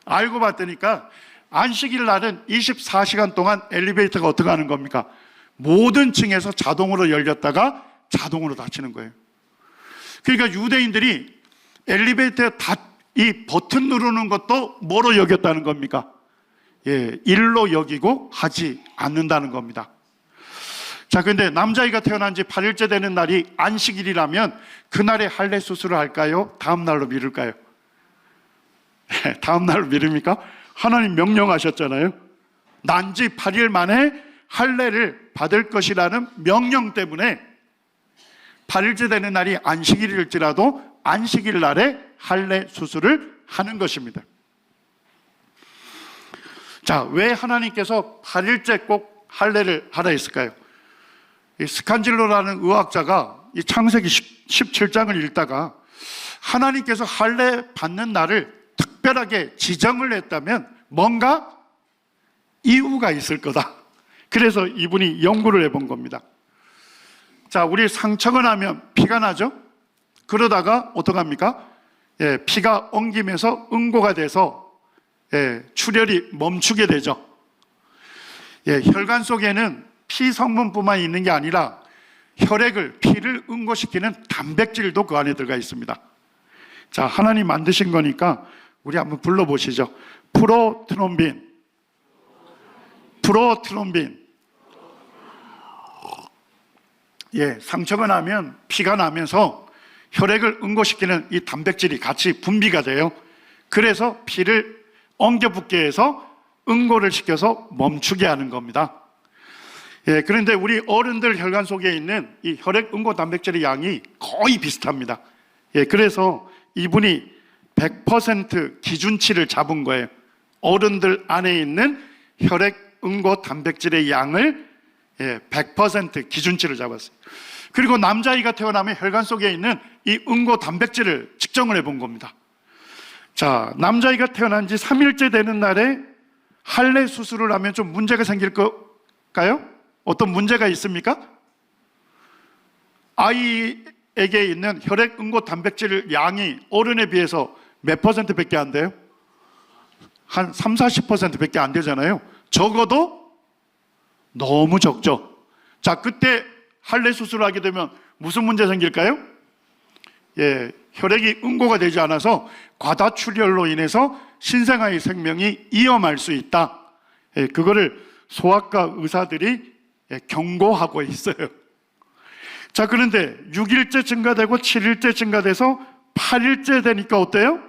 알고 봤더니까 안식일 날은 24시간 동안 엘리베이터가 어떻게 하는 겁니까? 모든 층에서 자동으로 열렸다가 자동으로 닫히는 거예요. 그러니까 유대인들이 엘리베이터에 이 버튼 누르는 것도 뭐로 여겼다는 겁니까? 일로 여기고 하지 않는다는 겁니다. 자, 근데 남자아이가 태어난 지 8일째 되는 날이 안식일이라면 그날에 할례 수술을 할까요? 다음 날로 미룰까요? 다음 날로 미룹니까? 하나님 명령하셨잖아요. 난 지 8일 만에 할례를 받을 것이라는 명령 때문에 8일째 되는 날이 안식일일지라도 안식일 날에 할례 수술을 하는 것입니다. 자, 왜 하나님께서 8일째 꼭 할례를 하라 했을까요? 이 스칸질로라는 의학자가 이 창세기 17장을 읽다가 하나님께서 할례 받는 날을 특별하게 지정을 했다면 뭔가 이유가 있을 거다. 그래서 이분이 연구를 해본 겁니다. 자, 우리 상처가 나면 피가 나죠? 그러다가 어떡합니까? 피가 엉기면서 응고가 돼서 출혈이 멈추게 되죠. 혈관 속에는 피 성분뿐만 있는 게 아니라 피를 응고시키는 단백질도 그 안에 들어가 있습니다. 자, 하나님 만드신 거니까 우리 한번 불러보시죠. 프로트롬빈. 상처가 나면 피가 나면서 혈액을 응고시키는 이 단백질이 같이 분비가 돼요. 그래서 피를 엉겨 붓게 해서 응고를 시켜서 멈추게 하는 겁니다. 예, 그런데 우리 어른들 혈관 속에 있는 이 혈액 응고 단백질의 양이 거의 비슷합니다. 예, 그래서 이분이 100% 기준치를 잡은 거예요. 어른들 안에 있는 혈액 응고 단백질의 양을 100% 기준치를 잡았어요. 그리고 남자아이가 태어나면 혈관 속에 있는 이 응고 단백질을 측정을 해본 겁니다. 자, 남자아이가 태어난 지 3일째 되는 날에 할례 수술을 하면 좀 문제가 생길 걸까요? 어떤 문제가 있습니까? 아이에게 있는 혈액 응고 단백질 양이 어른에 비해서 몇 %밖에 안 돼요? 한 30-40%밖에 안 되잖아요. 적어도 너무 적죠. 자, 그때 할례 수술을 하게 되면 무슨 문제 생길까요? 예, 혈액이 응고가 되지 않아서 과다출혈로 인해서 신생아의 생명이 위험할 수 있다. 예, 그거를 소아과 의사들이 경고하고 있어요. 자, 그런데 6일째 증가되고 7일째 증가돼서 8일째 되니까 어때요?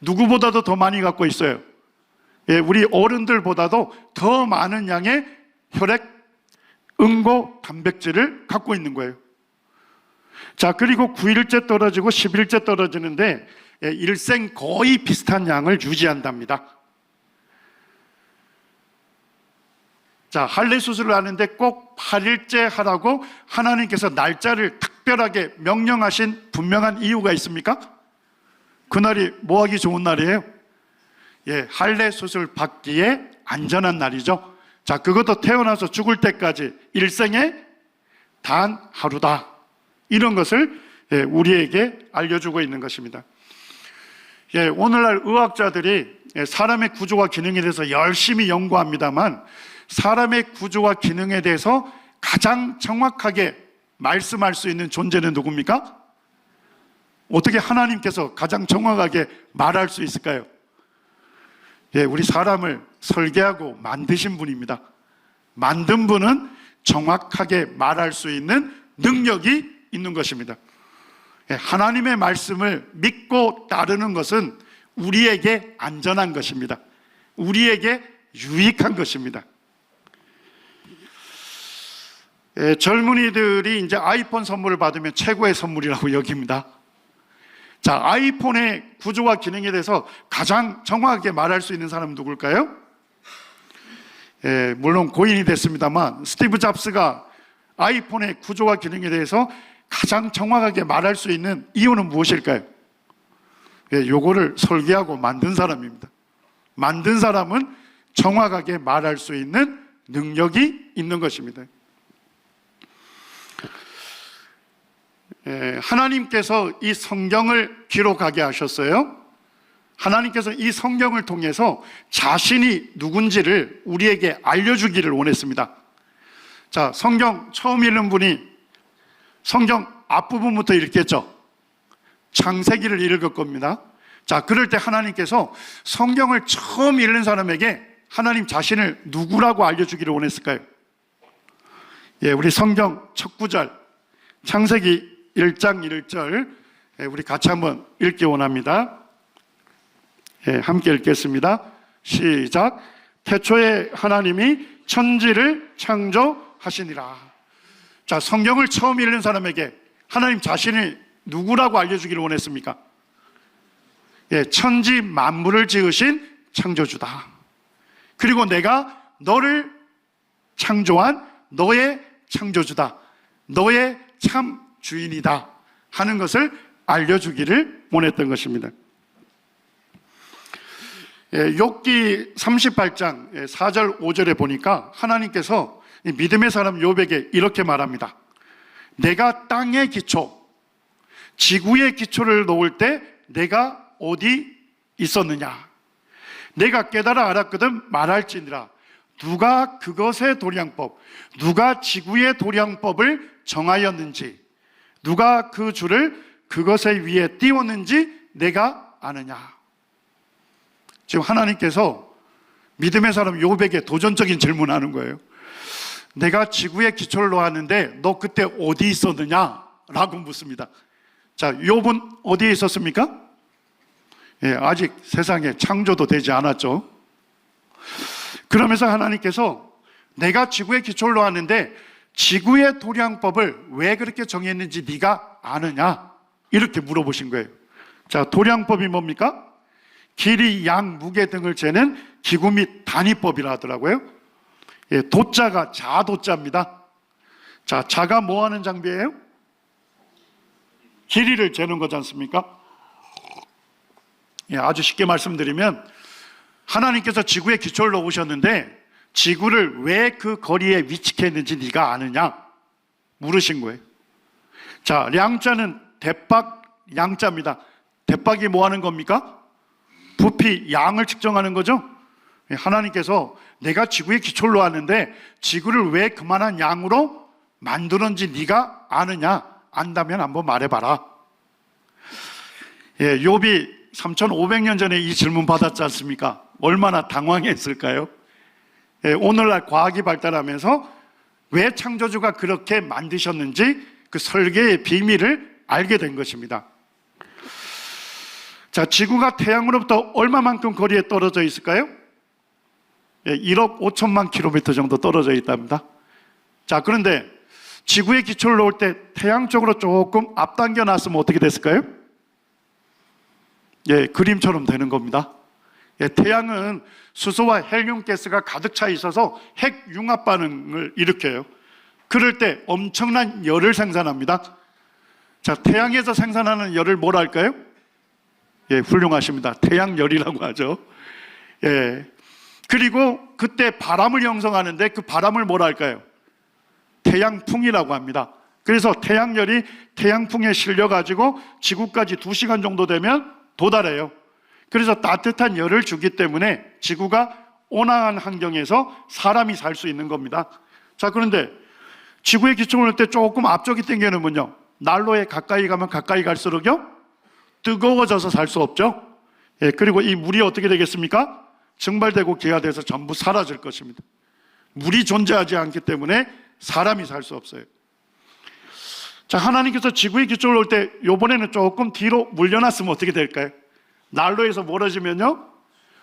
누구보다도 더 많이 갖고 있어요. 예, 우리 어른들보다도 더 많은 양의 혈액 응고 단백질을 갖고 있는 거예요. 자, 그리고 9일째 떨어지고 10일째 떨어지는데 일생 거의 비슷한 양을 유지한답니다. 자, 할례 수술을 하는데 꼭 8일째 하라고 하나님께서 날짜를 특별하게 명령하신 분명한 이유가 있습니까? 그날이 뭐 하기 좋은 날이에요? 예, 할례 수술 받기에 안전한 날이죠. 자, 그것도 태어나서 죽을 때까지 일생에 단 하루다. 이런 것을 우리에게 알려주고 있는 것입니다. 예, 오늘날 의학자들이 사람의 구조와 기능에 대해서 열심히 연구합니다만 사람의 구조와 기능에 대해서 가장 정확하게 말씀할 수 있는 존재는 누굽니까? 어떻게 하나님께서 가장 정확하게 말할 수 있을까요? 예, 우리 사람을 설계하고 만드신 분입니다. 만든 분은 정확하게 말할 수 있는 능력이 있는 것입니다. 예, 하나님의 말씀을 믿고 따르는 것은 우리에게 안전한 것입니다. 우리에게 유익한 것입니다. 예, 젊은이들이 이제 아이폰 선물을 받으면 최고의 선물이라고 여깁니다. 자, 아이폰의 구조와 기능에 대해서 가장 정확하게 말할 수 있는 사람은 누굴까요? 예, 물론 고인이 됐습니다만 스티브 잡스가 아이폰의 구조와 기능에 대해서 가장 정확하게 말할 수 있는 이유는 무엇일까요? 예, 요거를 설계하고 만든 사람입니다. 만든 사람은 정확하게 말할 수 있는 능력이 있는 것입니다. 하나님께서 이 성경을 기록하게 하셨어요. 하나님께서 이 성경을 통해서 자신이 누군지를 우리에게 알려주기를 원했습니다. 자, 성경 처음 읽는 분이 성경 앞부분부터 읽겠죠. 창세기를 읽을 겁니다. 자, 그럴 때 하나님께서 성경을 처음 읽는 사람에게 하나님 자신을 누구라고 알려주기를 원했을까요? 예, 우리 성경 첫 구절 창세기 1장 1절 우리 같이 한번 읽기 원합니다. 예, 함께 읽겠습니다. 시작. 태초에 하나님이 천지를 창조하시니라. 자, 성경을 처음 읽는 사람에게 하나님 자신이 누구라고 알려주기를 원했습니까? 예, 천지 만물을 지으신 창조주다. 그리고 내가 너를 창조한 너의 창조주다. 너의 참 주인이다 하는 것을 알려주기를 원했던 것입니다. 욥기 38장 4절 5절에 보니까 하나님께서 믿음의 사람 욥에게 이렇게 말합니다. 내가 땅의 기초, 지구의 기초를 놓을 때 내가 어디 있었느냐? 내가 깨달아 알았거든 말할지니라. 누가 그것의 도량법, 누가 지구의 도량법을 정하였는지, 누가 그 줄을 그것의 위에 띄웠는지 내가 아느냐? 지금 하나님께서 믿음의 사람 욥에게 도전적인 질문을 하는 거예요. 내가 지구의 기초를 놓았는데 너 그때 어디 있었느냐? 라고 묻습니다. 자, 욥은 어디에 있었습니까? 아직 세상에 창조도 되지 않았죠. 그러면서 하나님께서 내가 지구의 기초를 놓았는데 지구의 도량법을 왜 그렇게 정했는지 네가 아느냐? 이렇게 물어보신 거예요. 자, 도량법이 뭡니까? 길이, 양, 무게 등을 재는 기구 및 단위법이라 하더라고요. 도자가 자도자입니다. 자, 자가 뭐 하는 장비예요? 길이를 재는 거지 않습니까? 아주 쉽게 말씀드리면 하나님께서 지구의 기초를 놓으셨는데 지구를 왜 그 거리에 위치했는지 네가 아느냐? 물으신 거예요. 자, 량자는 대박 양자입니다. 대박이 뭐 하는 겁니까? 부피, 양을 측정하는 거죠. 하나님께서 내가 지구의 기초를 놓았는데 지구를 왜 그만한 양으로 만들었는지 네가 아느냐? 안다면 한번 말해봐라. 욥이 3,500년 전에 이 질문 받았지 않습니까? 얼마나 당황했을까요? 오늘날 과학이 발달하면서 왜 창조주가 그렇게 만드셨는지 그 설계의 비밀을 알게 된 것입니다. 자, 지구가 태양으로부터 얼마만큼 거리에 떨어져 있을까요? 1억 5천만 킬로미터 정도 떨어져 있답니다. 자, 그런데 지구의 기초를 놓을 때 태양 쪽으로 조금 앞당겨 놨으면 어떻게 됐을까요? 그림처럼 되는 겁니다. 태양은 수소와 헬륨 가스가 가득 차 있어서 핵 융합 반응을 일으켜요. 그럴 때 엄청난 열을 생산합니다. 자, 태양에서 생산하는 열을 뭐라 할까요? 훌륭하십니다. 태양열이라고 하죠. 그리고 그때 바람을 형성하는데 그 바람을 뭐라 할까요? 태양풍이라고 합니다. 그래서 태양열이 태양풍에 실려가지고 지구까지 2시간 정도 되면 도달해요. 그래서 따뜻한 열을 주기 때문에 지구가 온화한 환경에서 사람이 살 수 있는 겁니다. 자, 그런데 지구의 기초를 놓을 때 조금 앞쪽이 당겨놓으면요, 난로에 가까이 가면 가까이 갈수록요 뜨거워져서 살 수 없죠. 그리고 이 물이 어떻게 되겠습니까? 증발되고 기화돼서 전부 사라질 것입니다. 물이 존재하지 않기 때문에 사람이 살 수 없어요. 자, 하나님께서 지구의 기초를 놓을 때 이번에는 조금 뒤로 물려놨으면 어떻게 될까요? 난로에서 멀어지면요,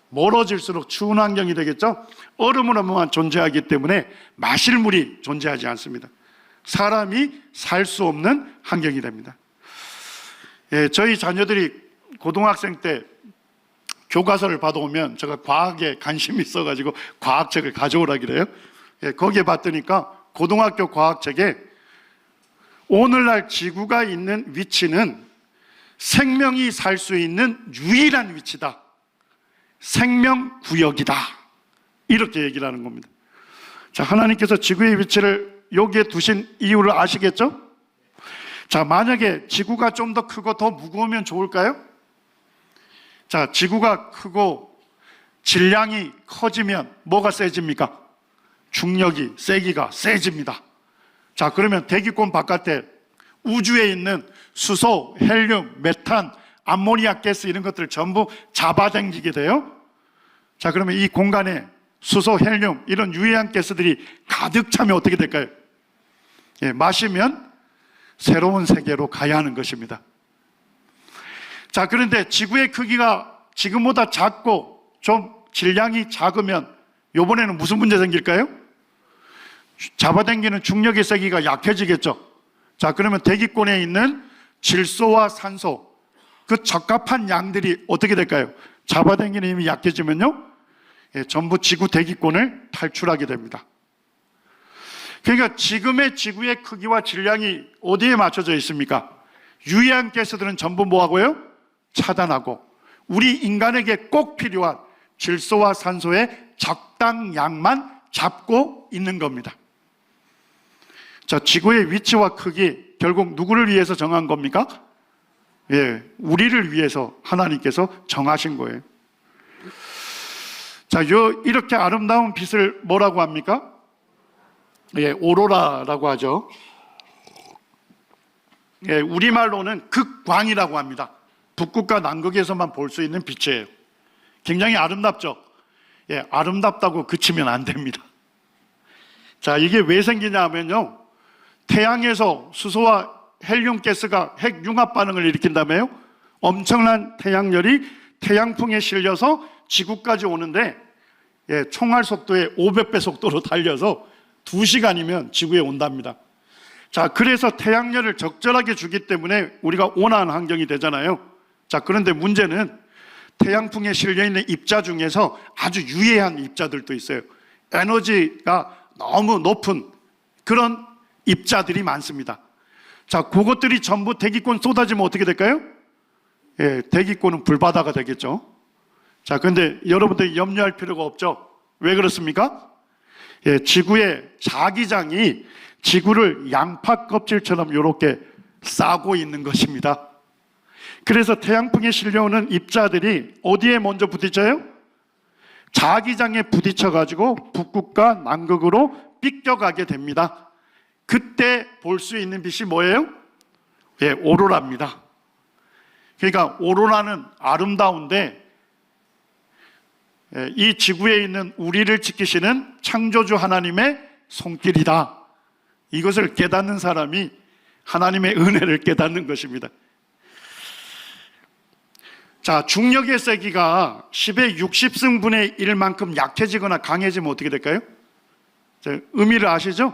멀어질수록 추운 환경이 되겠죠. 얼음으로만 존재하기 때문에 마실 물이 존재하지 않습니다. 사람이 살 수 없는 환경이 됩니다. 저희 자녀들이 고등학생 때 교과서를 받아오면 제가 과학에 관심이 있어가지고 과학책을 가져오라 그래요. 거기에 봤더니까 고등학교 과학책에 오늘날 지구가 있는 위치는 생명이 살 수 있는 유일한 위치다. 생명구역이다. 이렇게 얘기를 하는 겁니다. 자, 하나님께서 지구의 위치를 여기에 두신 이유를 아시겠죠? 자, 만약에 지구가 좀 더 크고 더 무거우면 좋을까요? 자, 지구가 크고 질량이 커지면 뭐가 세집니까? 중력이, 세기가 세집니다. 자, 그러면 대기권 바깥에 우주에 있는 수소, 헬륨, 메탄, 암모니아 가스 이런 것들을 전부 잡아당기게 돼요. 자, 그러면 이 공간에 수소, 헬륨 이런 유해한 가스들이 가득 차면 어떻게 될까요? 마시면 새로운 세계로 가야 하는 것입니다. 자, 그런데 지구의 크기가 지금보다 작고 좀 질량이 작으면 이번에는 무슨 문제 생길까요? 잡아당기는 중력의 세기가 약해지겠죠. 자, 그러면 대기권에 있는 질소와 산소, 그 적합한 양들이 어떻게 될까요? 잡아당기는 힘이 약해지면요, 전부 지구 대기권을 탈출하게 됩니다. 그러니까 지금의 지구의 크기와 질량이 어디에 맞춰져 있습니까? 유해한 가스들은 전부 뭐하고요? 차단하고 우리 인간에게 꼭 필요한 질소와 산소의 적당량만 잡고 있는 겁니다. 자, 지구의 위치와 크기 결국 누구를 위해서 정한 겁니까? 우리를 위해서 하나님께서 정하신 거예요. 자, 이렇게 아름다운 빛을 뭐라고 합니까? 오로라라고 하죠. 우리말로는 극광이라고 합니다. 북극과 남극에서만 볼 수 있는 빛이에요. 굉장히 아름답죠? 아름답다고 그치면 안 됩니다. 자, 이게 왜 생기냐 하면요, 태양에서 수소와 헬륨 가스가 핵 융합 반응을 일으킨다며요. 엄청난 태양열이 태양풍에 실려서 지구까지 오는데 총알 속도의 500배 속도로 달려서 2시간이면 지구에 온답니다. 자, 그래서 태양열을 적절하게 주기 때문에 우리가 온화한 환경이 되잖아요. 자, 그런데 문제는 태양풍에 실려있는 입자 중에서 아주 유해한 입자들도 있어요. 에너지가 너무 높은 그런 입자들이 많습니다. 자, 그것들이 전부 대기권 쏟아지면 어떻게 될까요? 대기권은 불바다가 되겠죠. 자, 근데 여러분들이 염려할 필요가 없죠. 왜 그렇습니까? 지구의 자기장이 지구를 양파 껍질처럼 이렇게 싸고 있는 것입니다. 그래서 태양풍에 실려오는 입자들이 어디에 먼저 부딪혀요? 자기장에 부딪혀가지고 북극과 남극으로 삐껴가게 됩니다. 그때 볼 수 있는 빛이 뭐예요? 오로라입니다. 그러니까 오로라는 아름다운데 이 지구에 있는 우리를 지키시는 창조주 하나님의 손길이다. 이것을 깨닫는 사람이 하나님의 은혜를 깨닫는 것입니다. 자, 중력의 세기가 10의 60승분의 1만큼 약해지거나 강해지면 어떻게 될까요? 의미를 아시죠?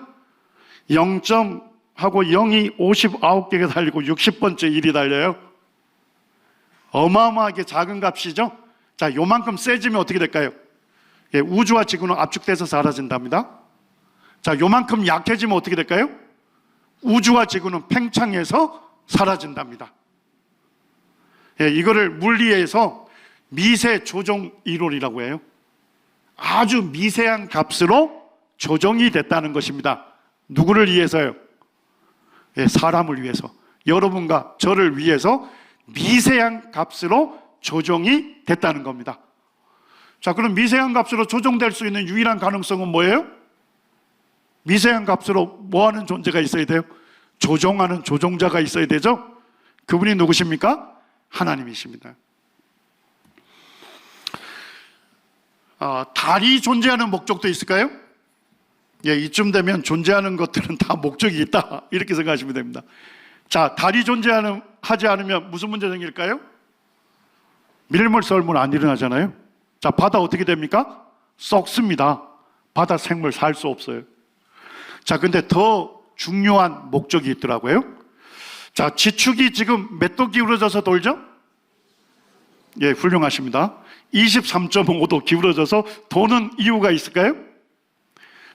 0.하고 0이 59개가 달리고 60번째 1이 달려요. 어마어마하게 작은 값이죠? 자, 요만큼 세지면 어떻게 될까요? 우주와 지구는 압축돼서 사라진답니다. 자, 요만큼 약해지면 어떻게 될까요? 우주와 지구는 팽창해서 사라진답니다. 이거를 물리에서 미세 조정 이론이라고 해요. 아주 미세한 값으로 조정이 됐다는 것입니다. 누구를 위해서요? 사람을 위해서. 여러분과 저를 위해서 미세한 값으로 조정이 됐다는 겁니다. 자, 그럼 미세한 값으로 조정될 수 있는 유일한 가능성은 뭐예요? 미세한 값으로 뭐 하는 존재가 있어야 돼요? 조정하는 조종자가 있어야 되죠? 그분이 누구십니까? 하나님이십니다. 달이 존재하는 목적도 있을까요? 이쯤 되면 존재하는 것들은 다 목적이 있다, 이렇게 생각하시면 됩니다. 자, 달이 하지 않으면 무슨 문제 생길까요? 밀물썰물 안 일어나잖아요. 자, 바다 어떻게 됩니까? 썩습니다. 바다 생물 살 수 없어요. 자, 근데 더 중요한 목적이 있더라고요. 자, 지축이 지금 몇 도 기울어져서 돌죠? 훌륭하십니다. 23.5도 기울어져서 도는 이유가 있을까요?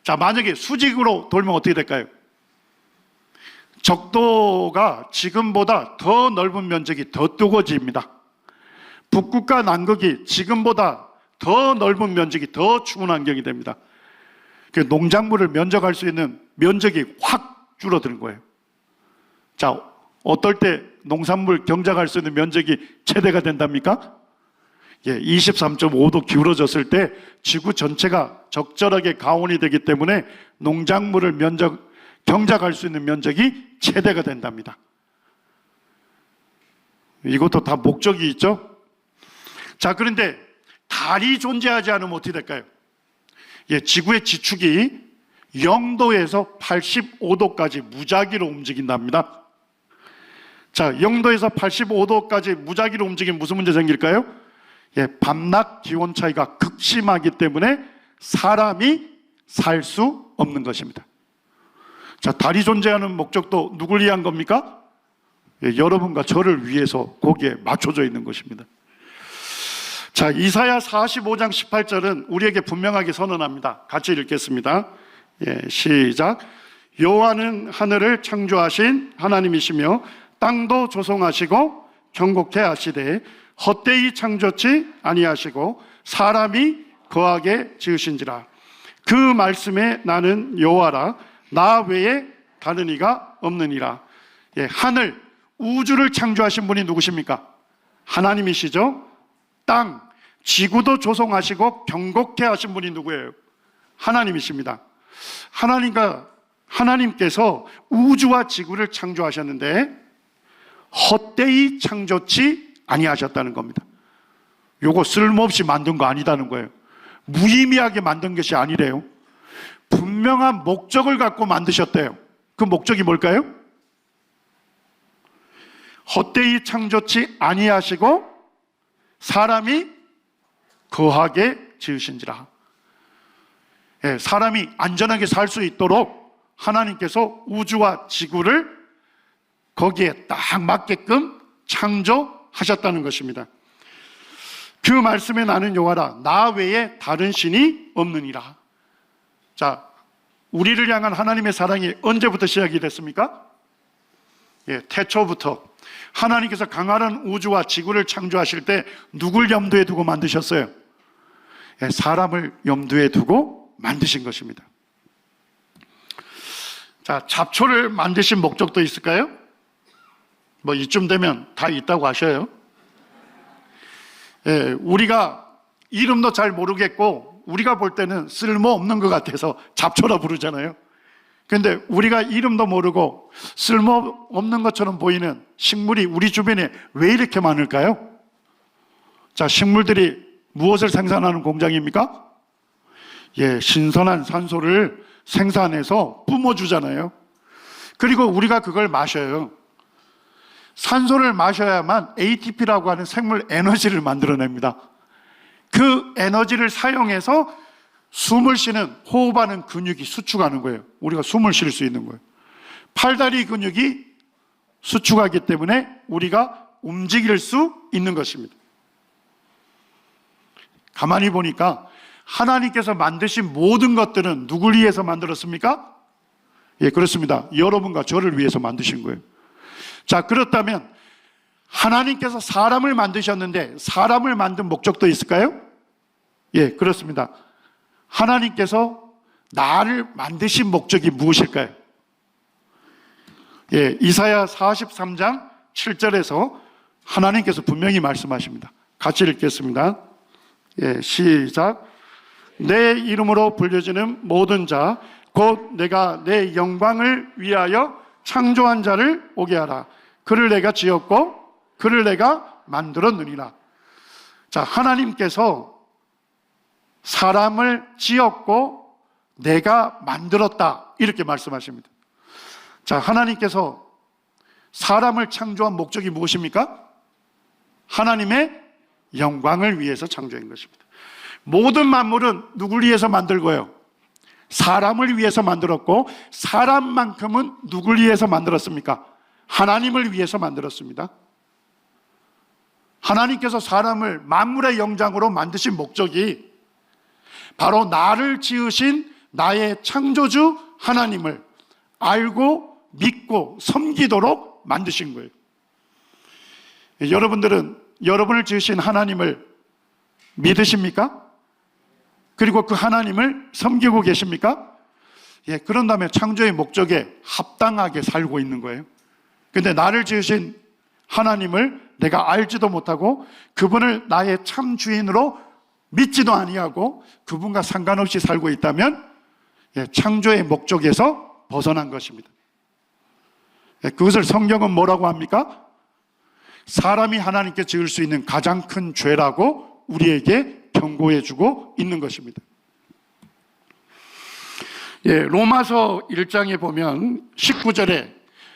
자, 만약에 수직으로 돌면 어떻게 될까요? 적도가 지금보다 더 넓은 면적이 더 뜨거워집니다. 북극과 남극이 지금보다 더 넓은 면적이 더 추운 환경이 됩니다. 농작물을 면적할 수 있는 면적이 확 줄어드는 거예요. 자, 어떨 때 농산물 경작할 수 있는 면적이 최대가 된답니까? 23.5도 기울어졌을 때 지구 전체가 적절하게 가온이 되기 때문에 농작물을 경작할 수 있는 면적이 최대가 된답니다. 이것도 다 목적이 있죠? 자, 그런데 달이 존재하지 않으면 어떻게 될까요? 지구의 지축이 0도에서 85도까지 무작위로 움직인답니다. 자, 0도에서 85도까지 무작위로 움직이면 무슨 문제 생길까요? 밤낮 기온 차이가 극심하기 때문에 사람이 살 수 없는 것입니다. 자, 달이 존재하는 목적도 누굴 위한 겁니까? 여러분과 저를 위해서 거기에 맞춰져 있는 것입니다. 자, 이사야 45장 18절은 우리에게 분명하게 선언합니다. 같이 읽겠습니다. 시작. 여호와는 하늘을 창조하신 하나님이시며 땅도 조성하시고 경곡케 하시되 헛되이 창조치 아니하시고 사람이 거하게 지으신지라. 그 말씀에 나는 여호와라, 나 외에 다른 이가 없느니라. 하늘, 우주를 창조하신 분이 누구십니까? 하나님이시죠. 땅, 지구도 조성하시고 경곡케 하신 분이 누구예요? 하나님이십니다. 하나님께서 우주와 지구를 창조하셨는데 헛되이 창조치 아니하셨다는 겁니다. 요거 쓸모없이 만든 거 아니다는 거예요. 무의미하게 만든 것이 아니래요. 분명한 목적을 갖고 만드셨대요. 그 목적이 뭘까요? 헛되이 창조치 아니하시고 사람이 거하게 지으신지라. 예, 사람이 안전하게 살 수 있도록 하나님께서 우주와 지구를 거기에 딱 맞게끔 창조하셨다는 것입니다. 그 말씀에 나는 여호와라, 나 외에 다른 신이 없느니라. 자, 우리를 향한 하나님의 사랑이 언제부터 시작이 됐습니까? 예, 태초부터. 하나님께서 강활한 우주와 지구를 창조하실 때 누굴 염두에 두고 만드셨어요? 예, 사람을 염두에 두고 만드신 것입니다. 자, 잡초를 만드신 목적도 있을까요? 뭐 이쯤 되면 다 있다고 하셔요. 예, 우리가 이름도 잘 모르겠고 우리가 볼 때는 쓸모없는 것 같아서 잡초라 부르잖아요. 그런데 우리가 이름도 모르고 쓸모없는 것처럼 보이는 식물이 우리 주변에 왜 이렇게 많을까요? 자, 식물들이 무엇을 생산하는 공장입니까? 예, 신선한 산소를 생산해서 뿜어주잖아요. 그리고 우리가 그걸 마셔요. 산소를 마셔야만 ATP라고 하는 생물 에너지를 만들어냅니다. 그 에너지를 사용해서 숨을 쉬는, 호흡하는 근육이 수축하는 거예요. 우리가 숨을 쉴 수 있는 거예요. 팔다리 근육이 수축하기 때문에 우리가 움직일 수 있는 것입니다. 가만히 보니까 하나님께서 만드신 모든 것들은 누굴 위해서 만들었습니까? 예, 그렇습니다. 여러분과 저를 위해서 만드신 거예요. 자, 그렇다면 하나님께서 사람을 만드셨는데 사람을 만든 목적도 있을까요? 예, 그렇습니다. 하나님께서 나를 만드신 목적이 무엇일까요? 예, 이사야 43장 7절에서 하나님께서 분명히 말씀하십니다. 같이 읽겠습니다. 예, 시작. 내 이름으로 불려지는 모든 자, 곧 내가 내 영광을 위하여 창조한 자를 오게 하라. 그를 내가 지었고 그를 내가 만들었느니라. 자, 하나님께서 사람을 지었고 내가 만들었다, 이렇게 말씀하십니다. 자, 하나님께서 사람을 창조한 목적이 무엇입니까? 하나님의 영광을 위해서 창조한 것입니다. 모든 만물은 누굴 위해서 만들고요? 사람을 위해서 만들었고, 사람만큼은 누굴 위해서 만들었습니까? 하나님을 위해서 만들었습니다. 하나님께서 사람을 만물의 영장으로 만드신 목적이 바로 나를 지으신 나의 창조주 하나님을 알고 믿고 섬기도록 만드신 거예요. 여러분들은 여러분을 지으신 하나님을 믿으십니까? 그리고 그 하나님을 섬기고 계십니까? 예, 그런다면 창조의 목적에 합당하게 살고 있는 거예요. 근데 나를 지으신 하나님을 내가 알지도 못하고 그분을 나의 참 주인으로 믿지도 아니하고 그분과 상관없이 살고 있다면, 예, 창조의 목적에서 벗어난 것입니다. 예, 그것을 성경은 뭐라고 합니까? 사람이 하나님께 지을 수 있는 가장 큰 죄라고 우리에게 경고해주고 있는 것입니다. 예, 로마서 1장에 보면 19절에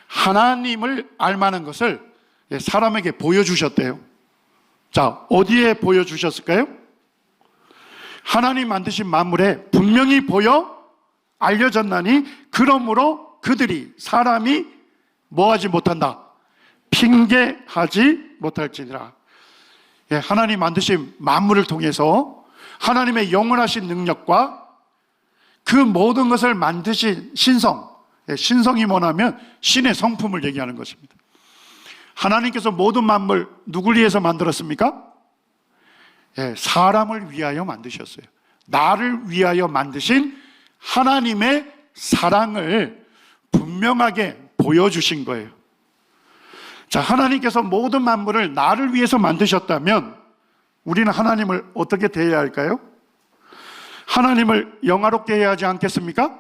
하나님을 알만한 것을 사람에게 보여주셨대요. 자, 어디에 보여주셨을까요? 하나님 만드신 만물에 분명히 보여 알려졌나니 그러므로 그들이, 사람이 뭐하지 못한다? 핑계하지 못할지니라. 예, 하나님 만드신 만물을 통해서 하나님의 영원하신 능력과 그 모든 것을 만드신 신성, 예, 신성이 뭐냐면 신의 성품을 얘기하는 것입니다. 하나님께서 모든 만물 누굴 위해서 만들었습니까? 예, 사람을 위하여 만드셨어요. 나를 위하여 만드신 하나님의 사랑을 분명하게 보여주신 거예요. 자, 하나님께서 모든 만물을 나를 위해서 만드셨다면 우리는 하나님을 어떻게 대해야 할까요? 하나님을 영화롭게 해야 하지 않겠습니까?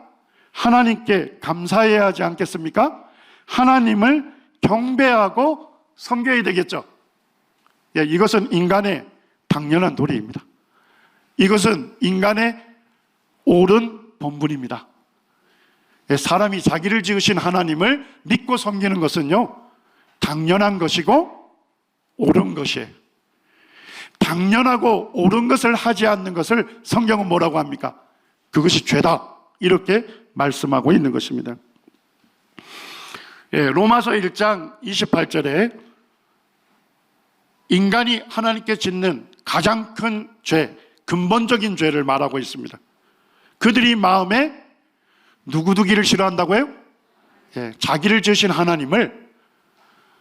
하나님께 감사해야 하지 않겠습니까? 하나님을 경배하고 섬겨야 되겠죠. 예, 이것은 인간의 당연한 도리입니다. 이것은 인간의 옳은 본분입니다. 예, 사람이 자기를 지으신 하나님을 믿고 섬기는 것은요, 당연한 것이고 옳은 것이에요. 당연하고 옳은 것을 하지 않는 것을 성경은 뭐라고 합니까? 그것이 죄다, 이렇게 말씀하고 있는 것입니다. 로마서 1장 28절에 인간이 하나님께 짓는 가장 큰 죄, 근본적인 죄를 말하고 있습니다. 그들이 마음에 누구 두기를 싫어한다고요? 자기를 지으신 하나님을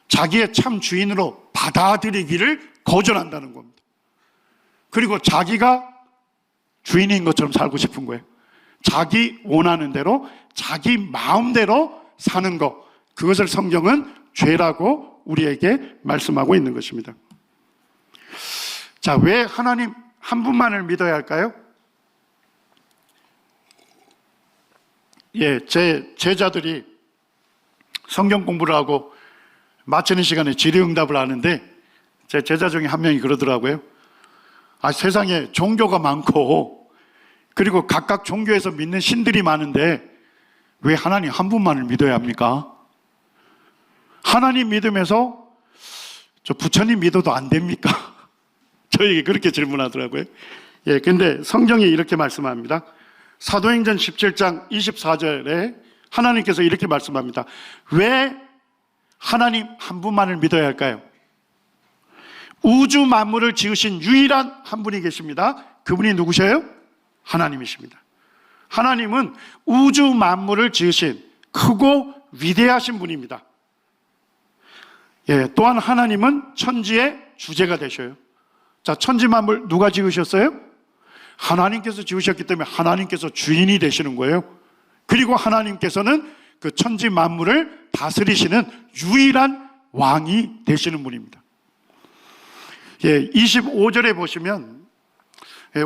자기의 참 주인으로 받아들이기를 거절한다는 겁니다. 그리고 자기가 주인인 것처럼 살고 싶은 거예요. 자기 원하는 대로, 자기 마음대로 사는 것, 그것을 성경은 죄라고 우리에게 말씀하고 있는 것입니다. 자, 왜 하나님 한 분만을 믿어야 할까요? 제 제자들이 성경 공부를 하고 마치는 시간에 질의응답을 하는데 제 제자 중에 한 명이 그러더라고요. 세상에 종교가 많고 그리고 각각 종교에서 믿는 신들이 많은데 왜 하나님 한 분만을 믿어야 합니까? 하나님 믿으면서 저 부처님 믿어도 안 됩니까? 저에게 그렇게 질문하더라고요. 근데 성경이 이렇게 말씀합니다. 사도행전 17장 24절에 하나님께서 이렇게 말씀합니다. 왜 하나님 한 분만을 믿어야 할까요? 우주 만물을 지으신 유일한 한 분이 계십니다. 그분이 누구세요? 하나님이십니다. 하나님은 우주 만물을 지으신 크고 위대하신 분입니다. 또한 하나님은 천지의 주제가 되셔요. 자, 천지 만물 누가 지으셨어요? 하나님께서 지으셨기 때문에 하나님께서 주인이 되시는 거예요. 그리고 하나님께서는 그 천지 만물을 다스리시는 유일한 왕이 되시는 분입니다. 25절에 보시면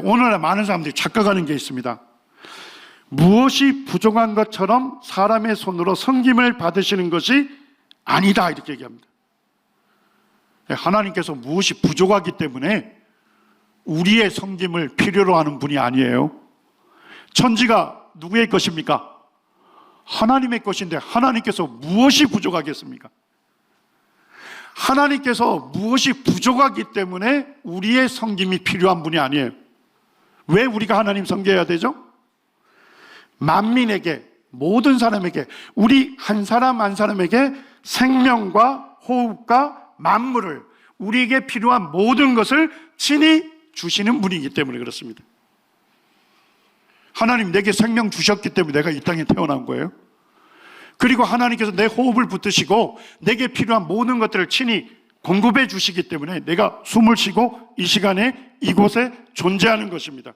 오늘날 많은 사람들이 착각하는 게 있습니다. 무엇이 부족한 것처럼 사람의 손으로 섬김을 받으시는 것이 아니다, 이렇게 얘기합니다. 하나님께서 무엇이 부족하기 때문에 우리의 섬김을 필요로 하는 분이 아니에요. 천지가 누구의 것입니까? 하나님의 것인데 하나님께서 무엇이 부족하겠습니까? 하나님께서 무엇이 부족하기 때문에 우리의 섬김이 필요한 분이 아니에요. 왜 우리가 하나님 섬겨야 되죠? 만민에게, 모든 사람에게, 우리 한 사람 한 사람에게 생명과 호흡과 만물을, 우리에게 필요한 모든 것을 친히 주시는 분이기 때문에 그렇습니다. 하나님 내게 생명 주셨기 때문에 내가 이 땅에 태어난 거예요. 그리고 하나님께서 내 호흡을 붙드시고 내게 필요한 모든 것들을 친히 공급해 주시기 때문에 내가 숨을 쉬고 이 시간에 이곳에 존재하는 것입니다.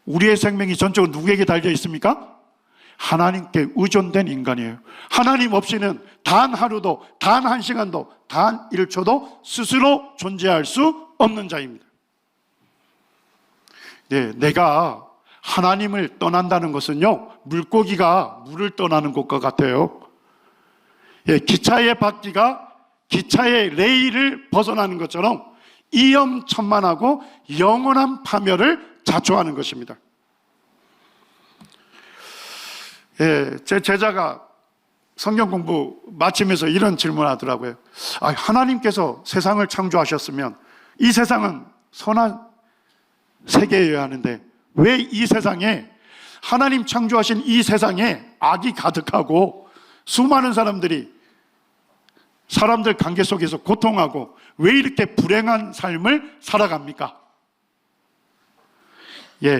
우리의 생명이 전적으로 누구에게 달려 있습니까? 하나님께 의존된 인간이에요. 하나님 없이는 단 하루도, 단 한 시간도, 단 1초도 스스로 존재할 수 없는 자입니다. 내가 하나님을 떠난다는 것은요, 물고기가 물을 떠나는 것과 같아요. 기차의 바퀴가 기차의 레일을 벗어나는 것처럼 이염천만하고 영원한 파멸을 자초하는 것입니다. 제 제자가 성경 공부 마치면서 이런 질문을 하더라고요. 하나님께서 세상을 창조하셨으면 이 세상은 선한 세계여야 하는데 왜 이 세상에, 하나님 창조하신 이 세상에 악이 가득하고 수많은 사람들 관계 속에서 고통하고 왜 이렇게 불행한 삶을 살아갑니까?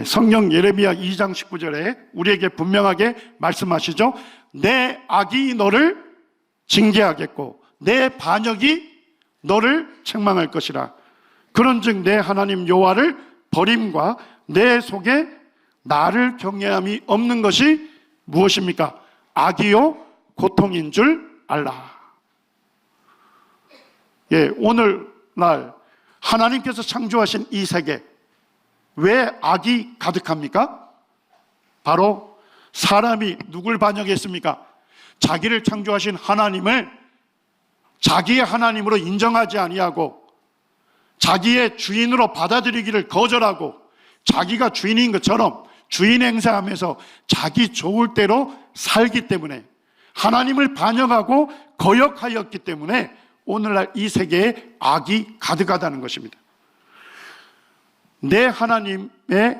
성령 예레미야 2장 19절에 우리에게 분명하게 말씀하시죠. 내 악이 너를 징계하겠고 내 반역이 너를 책망할 것이라. 그런즉 내 하나님 여호와를 버림과 내 속에 나를 경외함이 없는 것이 무엇입니까? 악이요 고통인 줄 알라. 오늘날 하나님께서 창조하신 이 세계, 왜 악이 가득합니까? 바로 사람이 누굴 반역했습니까? 자기를 창조하신 하나님을 자기의 하나님으로 인정하지 아니하고 자기의 주인으로 받아들이기를 거절하고 자기가 주인인 것처럼 주인 행세하면서 자기 좋을 대로 살기 때문에, 하나님을 반역하고 거역하였기 때문에 오늘날 이 세계에 악이 가득하다는 것입니다. 내 하나님의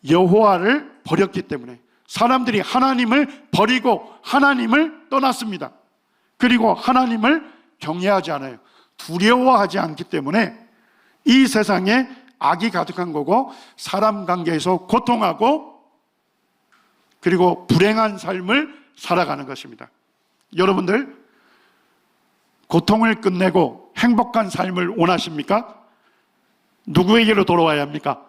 여호와를 버렸기 때문에 사람들이 하나님을 버리고 하나님을 떠났습니다. 그리고 하나님을 경외하지 않아요. 두려워하지 않기 때문에 이 세상에 악이 가득한 거고, 사람 관계에서 고통하고 그리고 불행한 삶을 살아가는 것입니다. 여러분들, 고통을 끝내고 행복한 삶을 원하십니까? 누구에게로 돌아와야 합니까?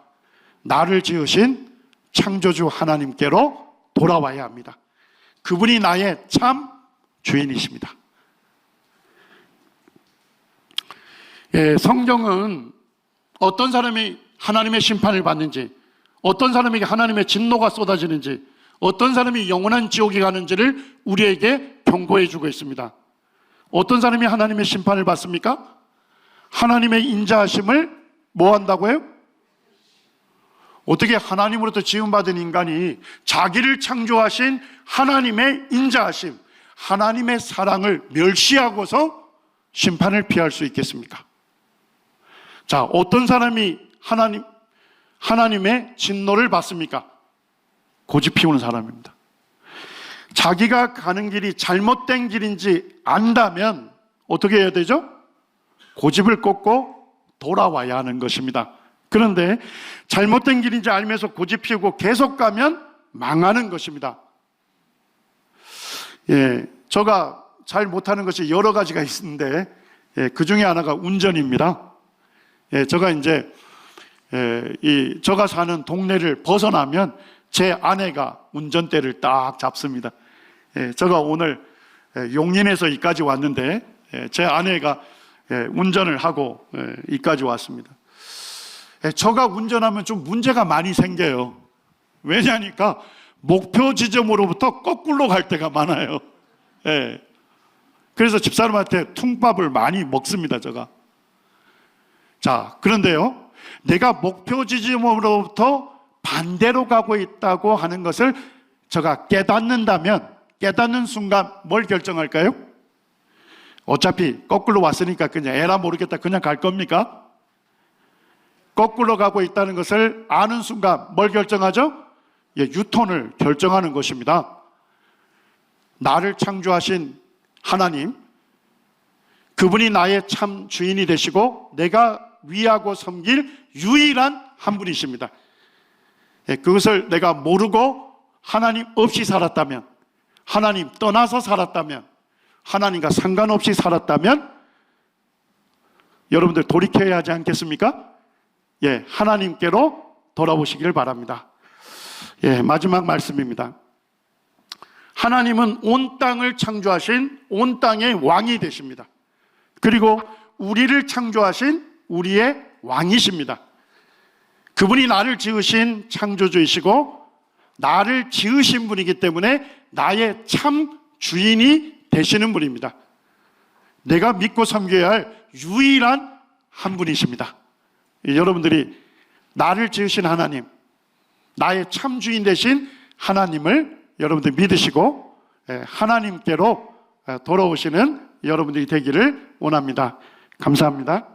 나를 지으신 창조주 하나님께로 돌아와야 합니다. 그분이 나의 참 주인이십니다. 성경은 어떤 사람이 하나님의 심판을 받는지, 어떤 사람에게 하나님의 진노가 쏟아지는지, 어떤 사람이 영원한 지옥에 가는지를 우리에게 경고해 주고 있습니다. 어떤 사람이 하나님의 심판을 받습니까? 하나님의 인자하심을 뭐 한다고요? 어떻게 하나님으로부터 지음받은 인간이 자기를 창조하신 하나님의 인자하심, 하나님의 사랑을 멸시하고서 심판을 피할 수 있겠습니까? 자, 어떤 사람이 하나님의 진노를 받습니까? 고집 피우는 사람입니다. 자기가 가는 길이 잘못된 길인지 안다면 어떻게 해야 되죠? 고집을 꺾고 돌아와야 하는 것입니다. 그런데 잘못된 길인지 알면서 고집 피우고 계속 가면 망하는 것입니다. 제가 잘 못하는 것이 여러 가지가 있는데 그 중에 하나가 운전입니다. 제가 이제 제가 사는 동네를 벗어나면 제 아내가 운전대를 딱 잡습니다. 제가 오늘 용인에서 이까지 왔는데 제 아내가 운전을 하고 이까지 왔습니다. 제가 운전하면 좀 문제가 많이 생겨요. 왜냐니까 목표 지점으로부터 거꾸로 갈 때가 많아요. 그래서 집사람한테 퉁밥을 많이 먹습니다, 제가. 자, 그런데요, 내가 목표 지점으로부터 반대로 가고 있다고 하는 것을 제가 깨닫는다면, 깨닫는 순간 뭘 결정할까요? 어차피 거꾸로 왔으니까 그냥 에라 모르겠다 그냥 갈 겁니까? 거꾸로 가고 있다는 것을 아는 순간 뭘 결정하죠? 유턴을 결정하는 것입니다. 나를 창조하신 하나님, 그분이 나의 참 주인이 되시고 내가 위하고 섬길 유일한 한 분이십니다. 그것을 내가 모르고 하나님 없이 살았다면, 하나님 떠나서 살았다면, 하나님과 상관없이 살았다면 여러분들 돌이켜야 하지 않겠습니까? 하나님께로 돌아오시길 바랍니다. 마지막 말씀입니다. 하나님은 온 땅을 창조하신 온 땅의 왕이 되십니다. 그리고 우리를 창조하신 우리의 왕이십니다. 그분이 나를 지으신 창조주이시고 나를 지으신 분이기 때문에 나의 참 주인이 되시는 분입니다. 내가 믿고 섬겨야 할 유일한 한 분이십니다. 여러분들이 나를 지으신 하나님, 나의 참 주인 되신 하나님을 여러분들 믿으시고 하나님께로 돌아오시는 여러분들이 되기를 원합니다. 감사합니다.